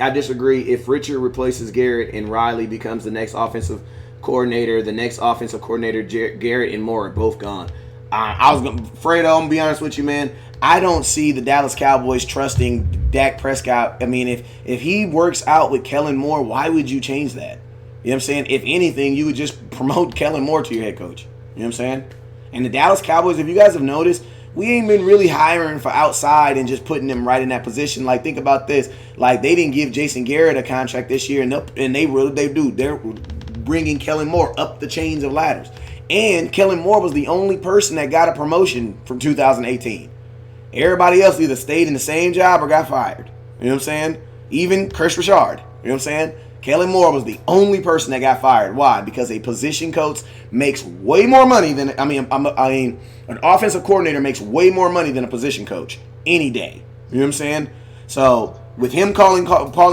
disagree. If Richard replaces Garrett and Riley becomes the next offensive coordinator, Garrett and Moore are both gone. Fredo, I'm going to be honest with you, man. I don't see the Dallas Cowboys trusting Dak Prescott. I mean, if he works out with Kellen Moore, why would you change that? You know what I'm saying? If anything, you would just promote Kellen Moore to your head coach. You know what I'm saying? And the Dallas Cowboys, if you guys have noticed, we ain't been really hiring for outside and just putting them right in that position. Like, think about this. Like, they didn't give Jason Garrett a contract this year, and they do. They're bringing Kellen Moore up the chains of ladders. And Kellen Moore was the only person that got a promotion from 2018. Everybody else either stayed in the same job or got fired. You know what I'm saying? Even Chris Richard. You know what I'm saying? Kellen Moore was the only person that got fired. Why? Because a position coach makes way more money than an offensive coordinator makes way more money than a position coach any day. You know what I'm saying? So with him calling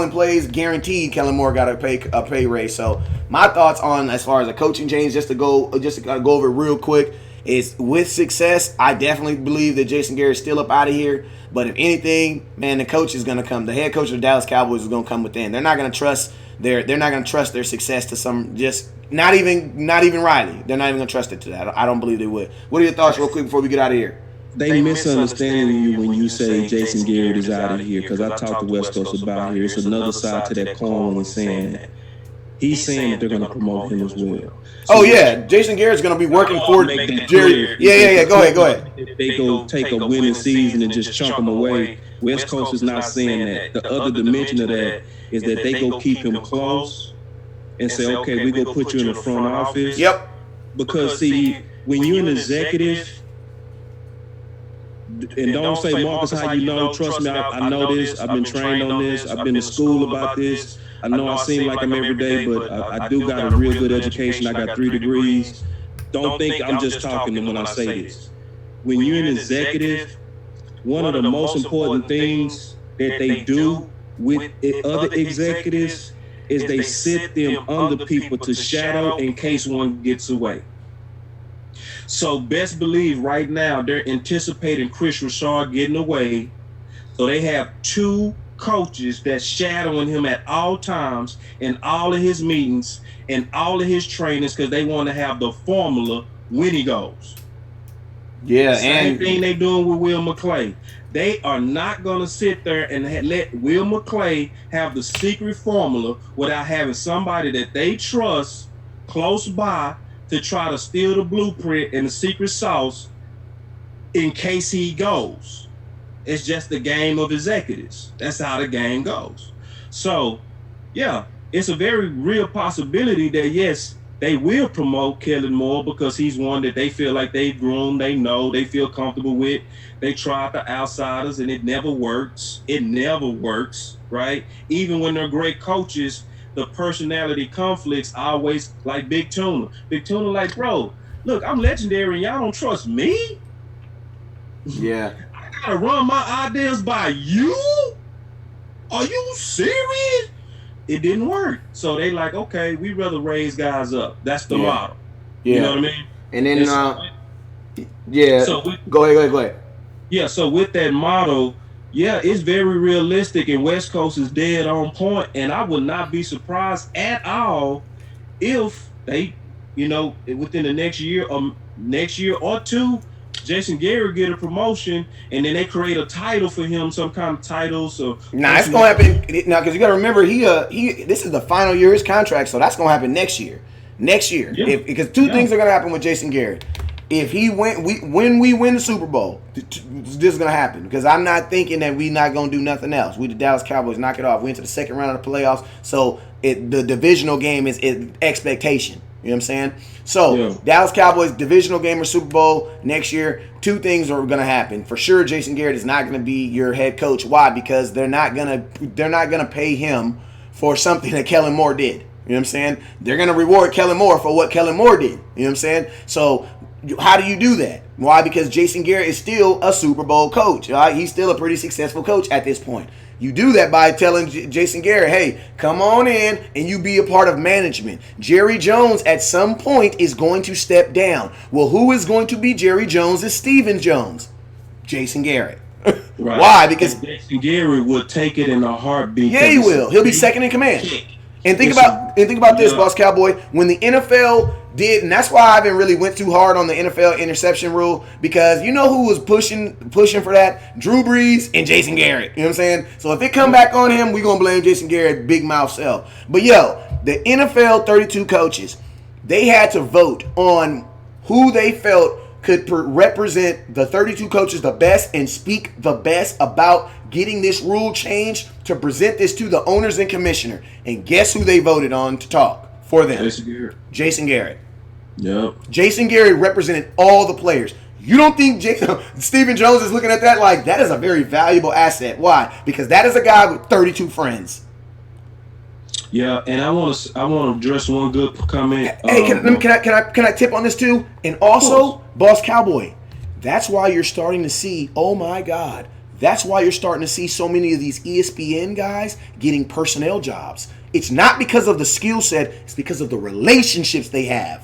plays, guaranteed Kellen Moore got a pay raise. So my thoughts on as far as a coaching change, just to go over it real quick, is with success, I definitely believe that Jason Garrett's still up out of here. But if anything, man, the coach is going to come. The head coach of the Dallas Cowboys is going to come within. They're not going to trust their success to some just not even Riley. They're not even going to trust it to that. I don't believe they would. What are your thoughts, real quick, before we get out of here? They misunderstanding you when you say Jason Garrett is out of here, because I talked to West Coast about here. It's another side to that coin when saying that. He's saying that they're going to promote him as well. So Jason Garrett's going to be working for Jerry. Yeah. Go ahead. If they go take a winning season and just chunk them away, West Coast is not saying that. The other dimension of that is that they go keep him close and say, okay, we're going to put you in the front office. Yep. Because, see, when you're an executive, and don't say, Marcus, how you know? Trust me, I know this. I've been trained on this. I've been to school about this. I know I seem like I'm every day, but I do got a real good education. I got 3 degrees. Don't think I'm just talking when I say this. When you're an executive, one of the most important things that they do with other executives is they sit them under people to shadow in case one gets away. So best believe right now they're anticipating Chris Richard getting away. So they have 2 coaches that's shadowing him at all times in all of his meetings and all of his trainings, because they want to have the formula when he goes. Yeah, Same thing they doing with Will McClay. They are not going to sit there and let Will McClay have the secret formula without having somebody that they trust close by to try to steal the blueprint and the secret sauce in case he goes. It's just the game of executives. That's how the game goes. So, yeah, it's a very real possibility that, yes, they will promote Kellen Moore because he's one that they feel like they've groomed, they know, they feel comfortable with. They tried the outsiders, and it never works. It never works, right? Even when they're great coaches, the personality conflicts always like Big Tuna. Big Tuna like, bro, look, I'm legendary and y'all don't trust me? Yeah. I gotta run my ideas by you? Are you serious? It didn't work. So they like, okay, we'd rather raise guys up. That's the model. Yeah. You know what I mean? And then, So go ahead. Yeah, so with that model, yeah, it's very realistic, and West Coast is dead on point, and I would not be surprised at all if they, within the next year or 2, Jason Garrett get a promotion, and then they create a title for him, some kind of title. So it's gonna happen now, because you got to remember he this is the final year of his contract, so that's gonna happen next year. Because 2 things are gonna happen with Jason Garrett. If when we win the Super Bowl, this is gonna happen, because I'm not thinking that we not gonna do nothing else. We the Dallas Cowboys knock it off. We into the second round of the playoffs, so the divisional game is expectation. You know what I'm saying? So Dallas Cowboys divisional game or Super Bowl next year. 2 things are gonna happen for sure. Jason Garrett is not gonna be your head coach. Why? Because they're not gonna pay him for something that Kellen Moore did. You know what I'm saying? They're gonna reward Kellen Moore for what Kellen Moore did. You know what I'm saying? So how do you do that? Why? Because Jason Garrett is still a Super Bowl coach. Right? He's still a pretty successful coach at this point. You do that by telling Jason Garrett, hey, come on in and you be a part of management. Jerry Jones at some point is going to step down. Well, who is going to be Jerry Jones is Stephen Jones? Jason Garrett. Right. Why? Because Jason Garrett will take it in a heartbeat. Yeah, he will. He'll be second in command. And think about this, Boss Cowboy. When the NFL did, and that's why I haven't really went too hard on the NFL interception rule, because you know who was pushing for that? Drew Brees and Jason Garrett. You know what I'm saying? So if it come back on him, we're going to blame Jason Garrett, big mouth self. But the NFL 32 coaches, they had to vote on who they felt could represent the 32 coaches the best and speak the best about getting this rule changed to present this to the owners and commissioner. And guess who they voted on to talk for them? Jason Garrett. Yep. Jason Garrett represented all the players. You don't think Stephen Jones is looking at that like that is a very valuable asset? Why? Because that is a guy with 32 friends. Yeah, and I want to address one good comment. Hey, can I tip on this too? And also, Boss Cowboy, that's why you're starting to see, oh my God, That's why you're starting to see so many of these ESPN guys getting personnel jobs. It's not because of the skill set, it's because of the relationships they have.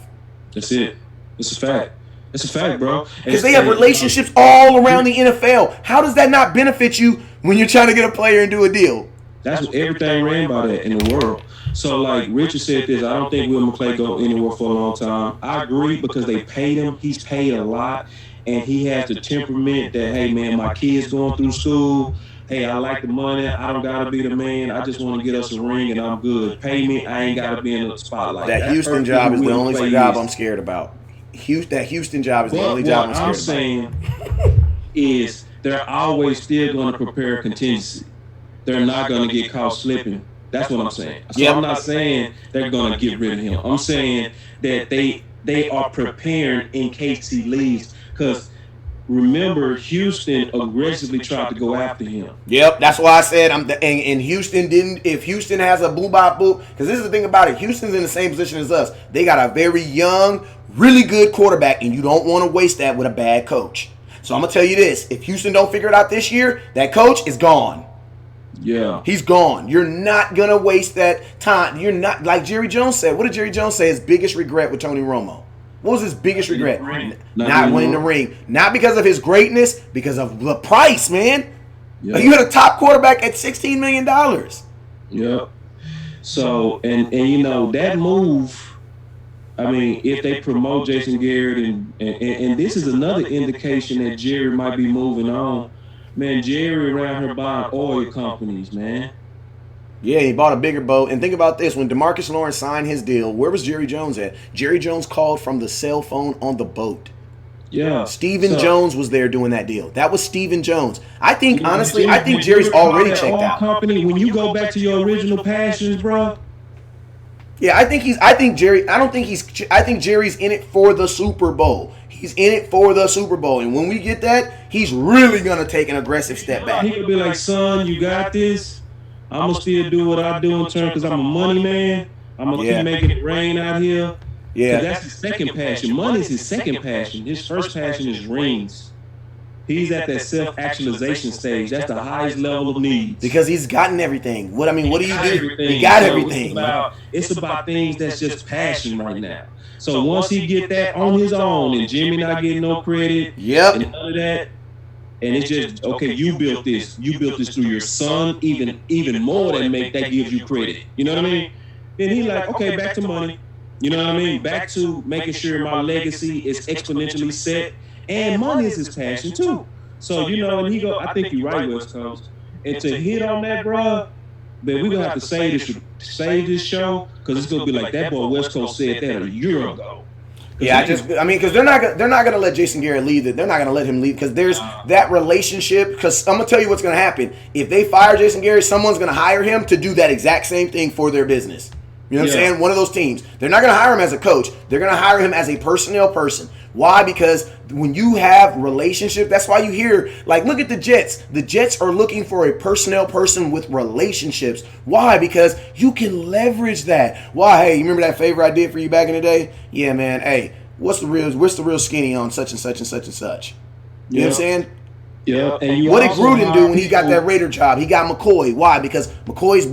That's it. It's a fact. It's a fact, bro. Because they have relationships all around the NFL. How does that not benefit you when you're trying to get a player and do a deal? That's what everything ran by that in the world. So, like Richard said this, I don't think Will McClay go anywhere for a long time. I agree because they paid him. He's paid a lot. And he has the temperament that, hey, man, my kid's going through school. Hey, I like the money. I don't got to be the man. I just want to get us a ring and I'm good. Pay me. I ain't got to be in the spotlight. That Houston job is the only job I'm scared about. That Houston job is the only job I'm scared about. What I'm saying is they're always still going to prepare contingency. They're not going to get caught slipping. That's what I'm saying. So I'm not saying they're going to get rid of him. I'm saying that they are preparing in case he leaves. Because remember, Houston aggressively tried to go after him. Yep, that's why I said and Houston didn't. If Houston has a boo-bop-boo, because this is the thing about it, Houston's in the same position as us. They got a very young, really good quarterback, and you don't want to waste that with a bad coach. So I'm gonna tell you this: if Houston don't figure it out this year, that coach is gone. Yeah, he's gone. You're not gonna waste that time. You're not, like Jerry Jones said. What did Jerry Jones say his biggest regret with Tony Romo? What was his biggest regret? Not winning the ring. Not because of his greatness, because of the price, man. Yep. You had a top quarterback at $16 million. Yep. So, and you know, that move, I mean, if they promote Jason Garrett, and this is another indication that Jerry might be moving on. Man, Jerry around here buying oil companies, man. Yeah, he bought a bigger boat. And think about this. When DeMarcus Lawrence signed his deal, where was Jerry Jones at? Jerry Jones called from the cell phone on the boat. Yeah. Stephen Jones was there doing that deal. That was Stephen Jones. I think, honestly, I think Jerry's already checked out. Company, when you go back to your original passions, bro. Yeah, I think Jerry's in it for the Super Bowl. He's in it for the Super Bowl. And when we get that, he's really going to take an aggressive step back. He could be like, son, you got this. I'm going to still do what I do in turn because I'm a money man. I'm going to keep making it rain out here. Yeah. That's his second passion. Money is his second passion. His first passion is rings. He's at that self-actualization stage. That's the highest level of needs. Because he's gotten everything. What do you do? He got everything. It's about things that's just passion right now. So once he get that on his own and Jimmy not getting no credit and none of that, and it's just, okay, you built this. You built this through your son, even more that gives you credit. You know what I mean? Then he like, okay, back to money. You know what I mean? Back to making sure my legacy is exponentially set. And money is his passion too. So, you know, and he go, I think you're right, West Coast. And to hit on that, bro, but we're gonna have to save this show, because it's gonna be like that boy West Coast said that a year ago. Yeah, because they're not gonna let Jason Garrett leave. They're not gonna let him leave because there's that relationship. Because I'm gonna tell you what's gonna happen. If they fire Jason Garrett, someone's gonna hire him to do that exact same thing for their business. You know what I'm saying? One of those teams. They're not gonna hire him as a coach. They're gonna hire him as a personnel person. Why? Because when you have relationship, that's why you hear, like, look at the Jets. The Jets are looking for a personnel person with relationships. Why? Because you can leverage that. Why? Hey, you remember that favor I did for you back in the day? Yeah, man. Hey, what's the real skinny on such and such and such and such? You know what I'm saying? Yeah. And what did Gruden do when he got that Raider job? He got McCoy. Why? Because McCoy's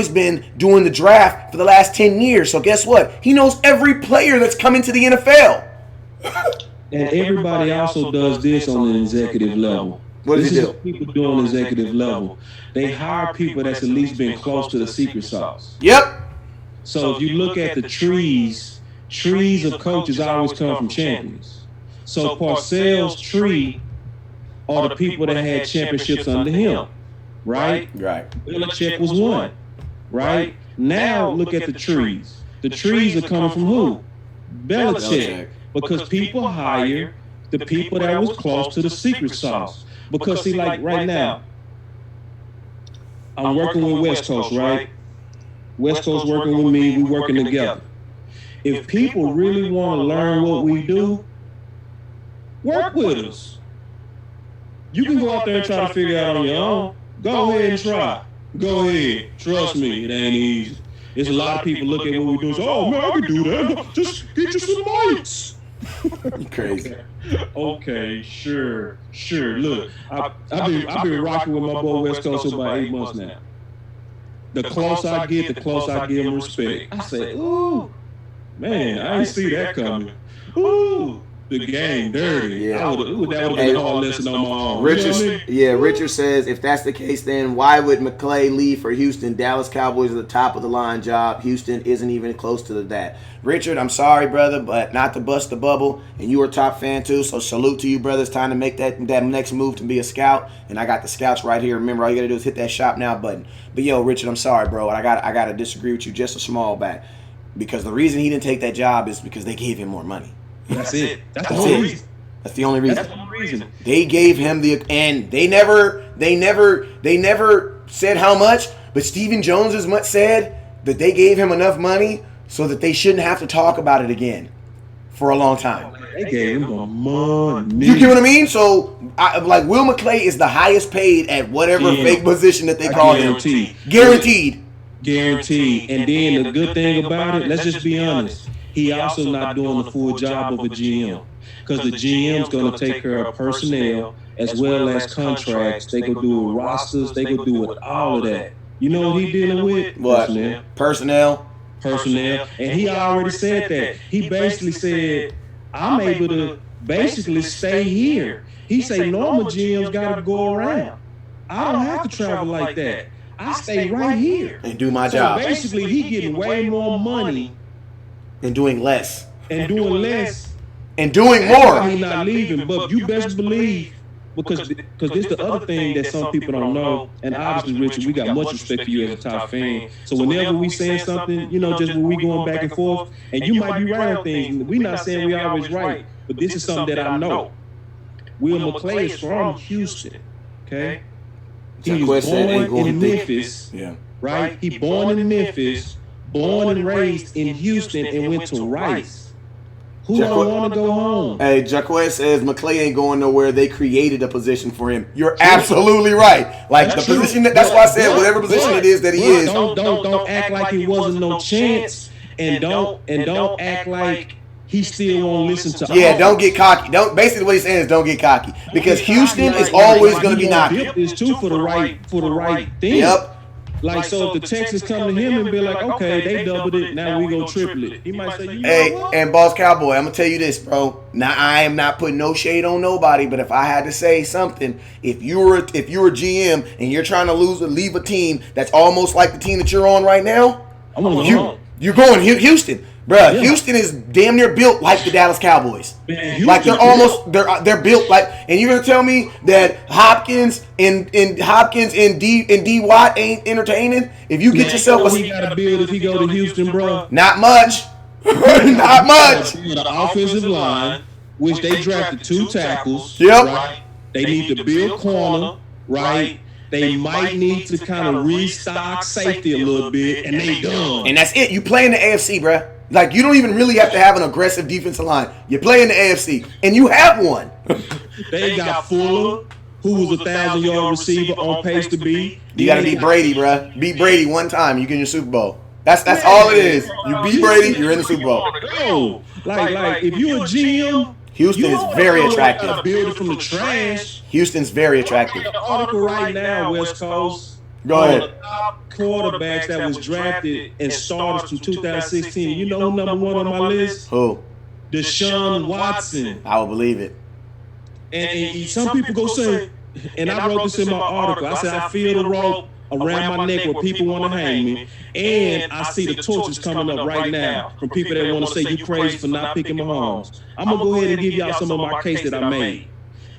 been doing the draft for the last 10 years. So guess what? He knows every player that's coming to the NFL. And everybody also does this on an executive level. This is what people do on an executive level. They hire people that's at least been close to the secret sauce. Yep. So if you look at the trees of coaches always come from champions. So Parcells' tree are the people that had championships under him. Right? Right. Belichick was one. Right? Now look at the trees. The trees are coming from who? Belichick. Because people hire the people that was close to the secret sauce. Because see, like right now, I'm working with West Coast, right? West Coast working with me, we working together. If people really want to learn what we do, work with us. You can go out there and try to figure it out on your own. Go ahead and try. Go ahead. Trust me, it ain't easy. There's a lot of people look at what we do and say, oh man, I can do that. Just get you some mics. You crazy. Okay, sure. Look, I've been rocking with my boy West Coast for about 8 months now. The closer I get, the closer I give him respect. I say, ooh, man, I ain't see that coming. Ooh, the game dirty. Yeah. That would have been a hard lesson on my own. Richard says, if that's the case, then why would McClay leave for Houston? Dallas Cowboys are the top of the line job. Houston isn't even close to that. Richard, I'm sorry, brother, but not to bust the bubble, and you were a top fan too, so salute to you, brother. It's time to make that next move to be a scout, and I got the scouts right here. Remember, all you got to do is hit that shop now button. But yo, Richard, I'm sorry, bro. I got to disagree with you just a small back, because the reason he didn't take that job is because they gave him more money. That's it. That's the whole reason. That's the only reason. That's the only reason. They gave him and they never said how much, but Stephen Jones as much said that they gave him enough money so that they shouldn't have to talk about it again for a long time. They gave him the money. You get what I mean? So, Will McClay is the highest paid at whatever fake position that they call him. Guaranteed. And then the good thing about it, let's just be honest, he also not doing the full job of a GM. Because the GM's going to take care of personnel as well as contracts. They go do with rosters. They go do with all of that. You know what he dealing with? What? Personnel. And he already said that. He basically said, I'm able to basically stay here. He say normal GMs got to go around. I don't have to travel like that. I stay right here. And do my job. So basically, he getting way more money. And doing less. And doing more. He's not leaving, but you best believe, because this the other thing that some people don't know, and obviously, Richard, we got much respect for you as a top fan. So whenever we saying something, just when we going back and forth, and you might be right on things, we not saying we always right, but this is something that I know. Will McClay is from Houston, okay? He was born in Memphis, right? He born in Memphis, born and raised in Houston, and went to Rice. Who don't want to go home? Hey, Jaquez says McClay ain't going nowhere. They created a position for him. You're absolutely right. That's position. That's why I said whatever position it is that he is. Don't act like it wasn't no chance, and don't act like he still won't listen to. Yeah, don't get cocky. Basically what he's saying is don't get cocky, because Houston is always going to be knocking. Is too for the right thing. Yep. So if the Texans come to him and be like, okay, they doubled it, now we go triple it. He might say, hey, and Boss Cowboy, I'm gonna tell you this, bro. Now I am not putting no shade on nobody, but if I had to say something, if you're a GM and you're trying to leave a team that's almost like the team that you're on right now, you're going Houston. Bruh, yeah. Houston is damn near built like the Dallas Cowboys. Man, they're built like, and you're gonna tell me that Hopkins and D Watt ain't entertaining? If you get yourself he gotta build if he go to Houston, bro. Not much. Not much. The offensive line, which they drafted 2 tackles. Yep. Right? They need to build corner, right? They might need to kind of restock safety a little bit, and they done. And that's it. You play in the AFC, bruh. You don't even really have to have an aggressive defensive line. You play in the AFC, and you have one. They got Fuller, who was a 1,000-yard receiver on pace to be. You got to beat Brady, bruh. Beat Brady one time, you get your Super Bowl. That's all it is. You beat Brady, you're in the Super Bowl. Yo, like if you're a GM, Houston is very attractive. Build it from the trash. Houston's very attractive. The article right now, West Coast. Go ahead. The top quarterbacks that was drafted and starters from 2016. You know who number 1 on my list? Who? Deshaun Watson. I will believe it. And some people go say, and I wrote this in my article, I said I feel the rope around my neck where people want to hang me, and I see the torches coming up right now from people that want to say you crazy for not picking Mahomes. I'm going to go ahead and give y'all some of my case that I made.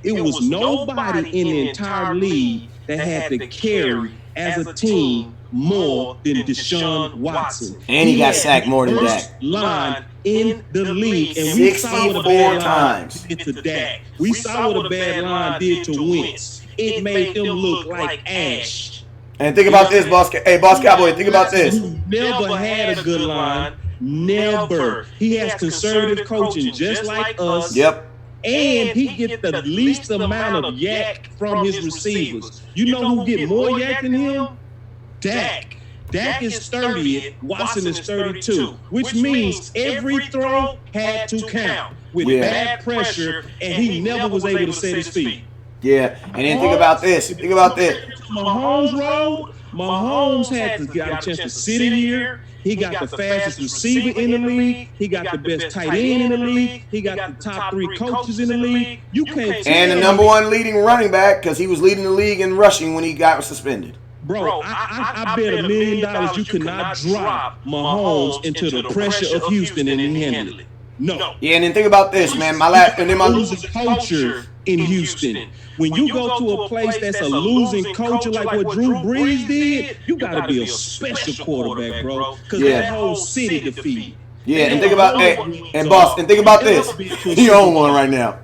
It was nobody in the entire league that had to carry as a team more than Deshaun Watson. And he got sacked more than that. Line in the league. And we saw what a bad line did to Dak. We saw what a bad line did to Wentz. It made them look like ash. And think about this, Boss Cowboy. Think about this. He never had a good line. Never. He has conservative coaching just like us. Yep. And he gets the least amount of yak from his receivers. You know who get more yak than him? Dak. Dak is 30. Watson is 32, which means every throw had to count. with bad pressure, and he never was able to set his feet. Yeah, and then think about this. Think about this. Mahomes rolled. Mahomes got a chance to sit in here. He got the fastest receiver in the league. He got the best tight end in the league. He got the top 3 coaches in the league. You can't tell And the number 1 leading running back because he was leading the league in rushing when he got suspended. Bro, I bet $1 million you could not drop Mahomes into the pressure of Houston and he handled it. No. Yeah, and then think about this, man. My losing culture in Houston. When you go to a place that's a losing culture like what Drew Brees did, you got to be a special quarterback, bro. Because that whole city defeated. Yeah, and think about and boss, and think about this. You own one right now.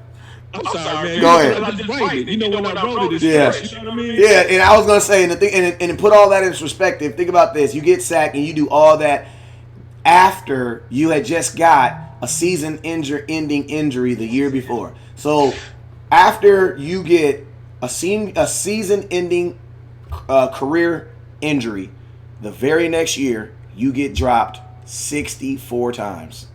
I'm sorry, man. Go ahead. I just write it. You know when I wrote it, yeah. Fresh, you know what I mean? Yeah, and I was gonna say, and put all that in perspective. Think about this: you get sacked, and you do all that after you had just got a season-ending injury the year before. So after you get a season-ending career injury, the very next year you get dropped 64 times.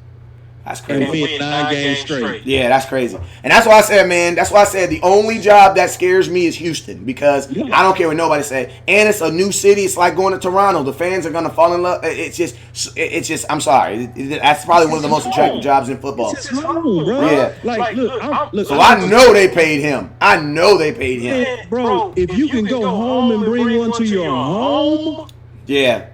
That's crazy. And being 9 games straight. Yeah, that's crazy. And that's why I said, man, the only job that scares me is Houston because I don't care what nobody say. And it's a new city. It's like going to Toronto. The fans are going to fall in love. It's just, I'm sorry. That's probably one of the most attractive jobs in football. It's home, bro. Yeah. Look. So I know they paid him. Yeah, bro, if you can go home and bring one to your home. Yeah.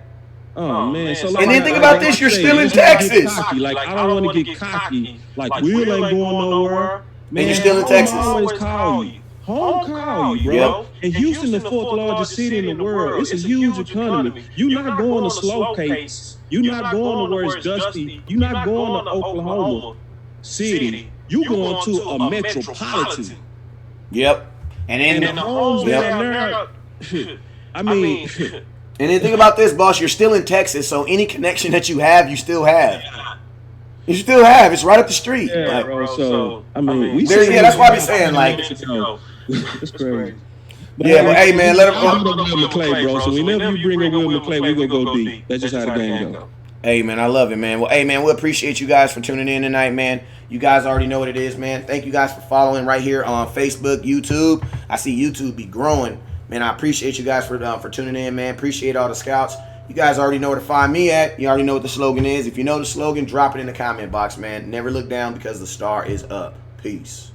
Oh man! So and then think about this: you're still in Texas. Like I don't want to get cocky. Like Will ain't going nowhere. Man, you're still in Texas. Always call you. Home call you, bro. Yep. And Houston, the 4th largest city in the world. It's a huge economy. You're not going to slow pace. You're not going to where it's dusty. You're not going to Oklahoma City. You're going to a metropolitan. Yep. And the homes down there. I mean. And then think about this, boss. You're still in Texas, so any connection that you have, you still have. You still have. It's right up the street. Yeah, like, bro. So I mean, that's why I be saying like. It's crazy. But hey man, let him go. Will McClay, bro. So whenever you bring a Will McClay, we gonna go deep. That's just how the game go. Hey man, I love it, man. Well, hey man, we appreciate you guys for tuning in tonight, man. You guys already know what it is, man. Thank you guys for following right here on Facebook, YouTube. I see YouTube be growing. Man, I appreciate you guys for tuning in, man. Appreciate all the scouts. You guys already know where to find me at. You already know what the slogan is. If you know the slogan, drop it in the comment box, man. Never look down because the star is up. Peace.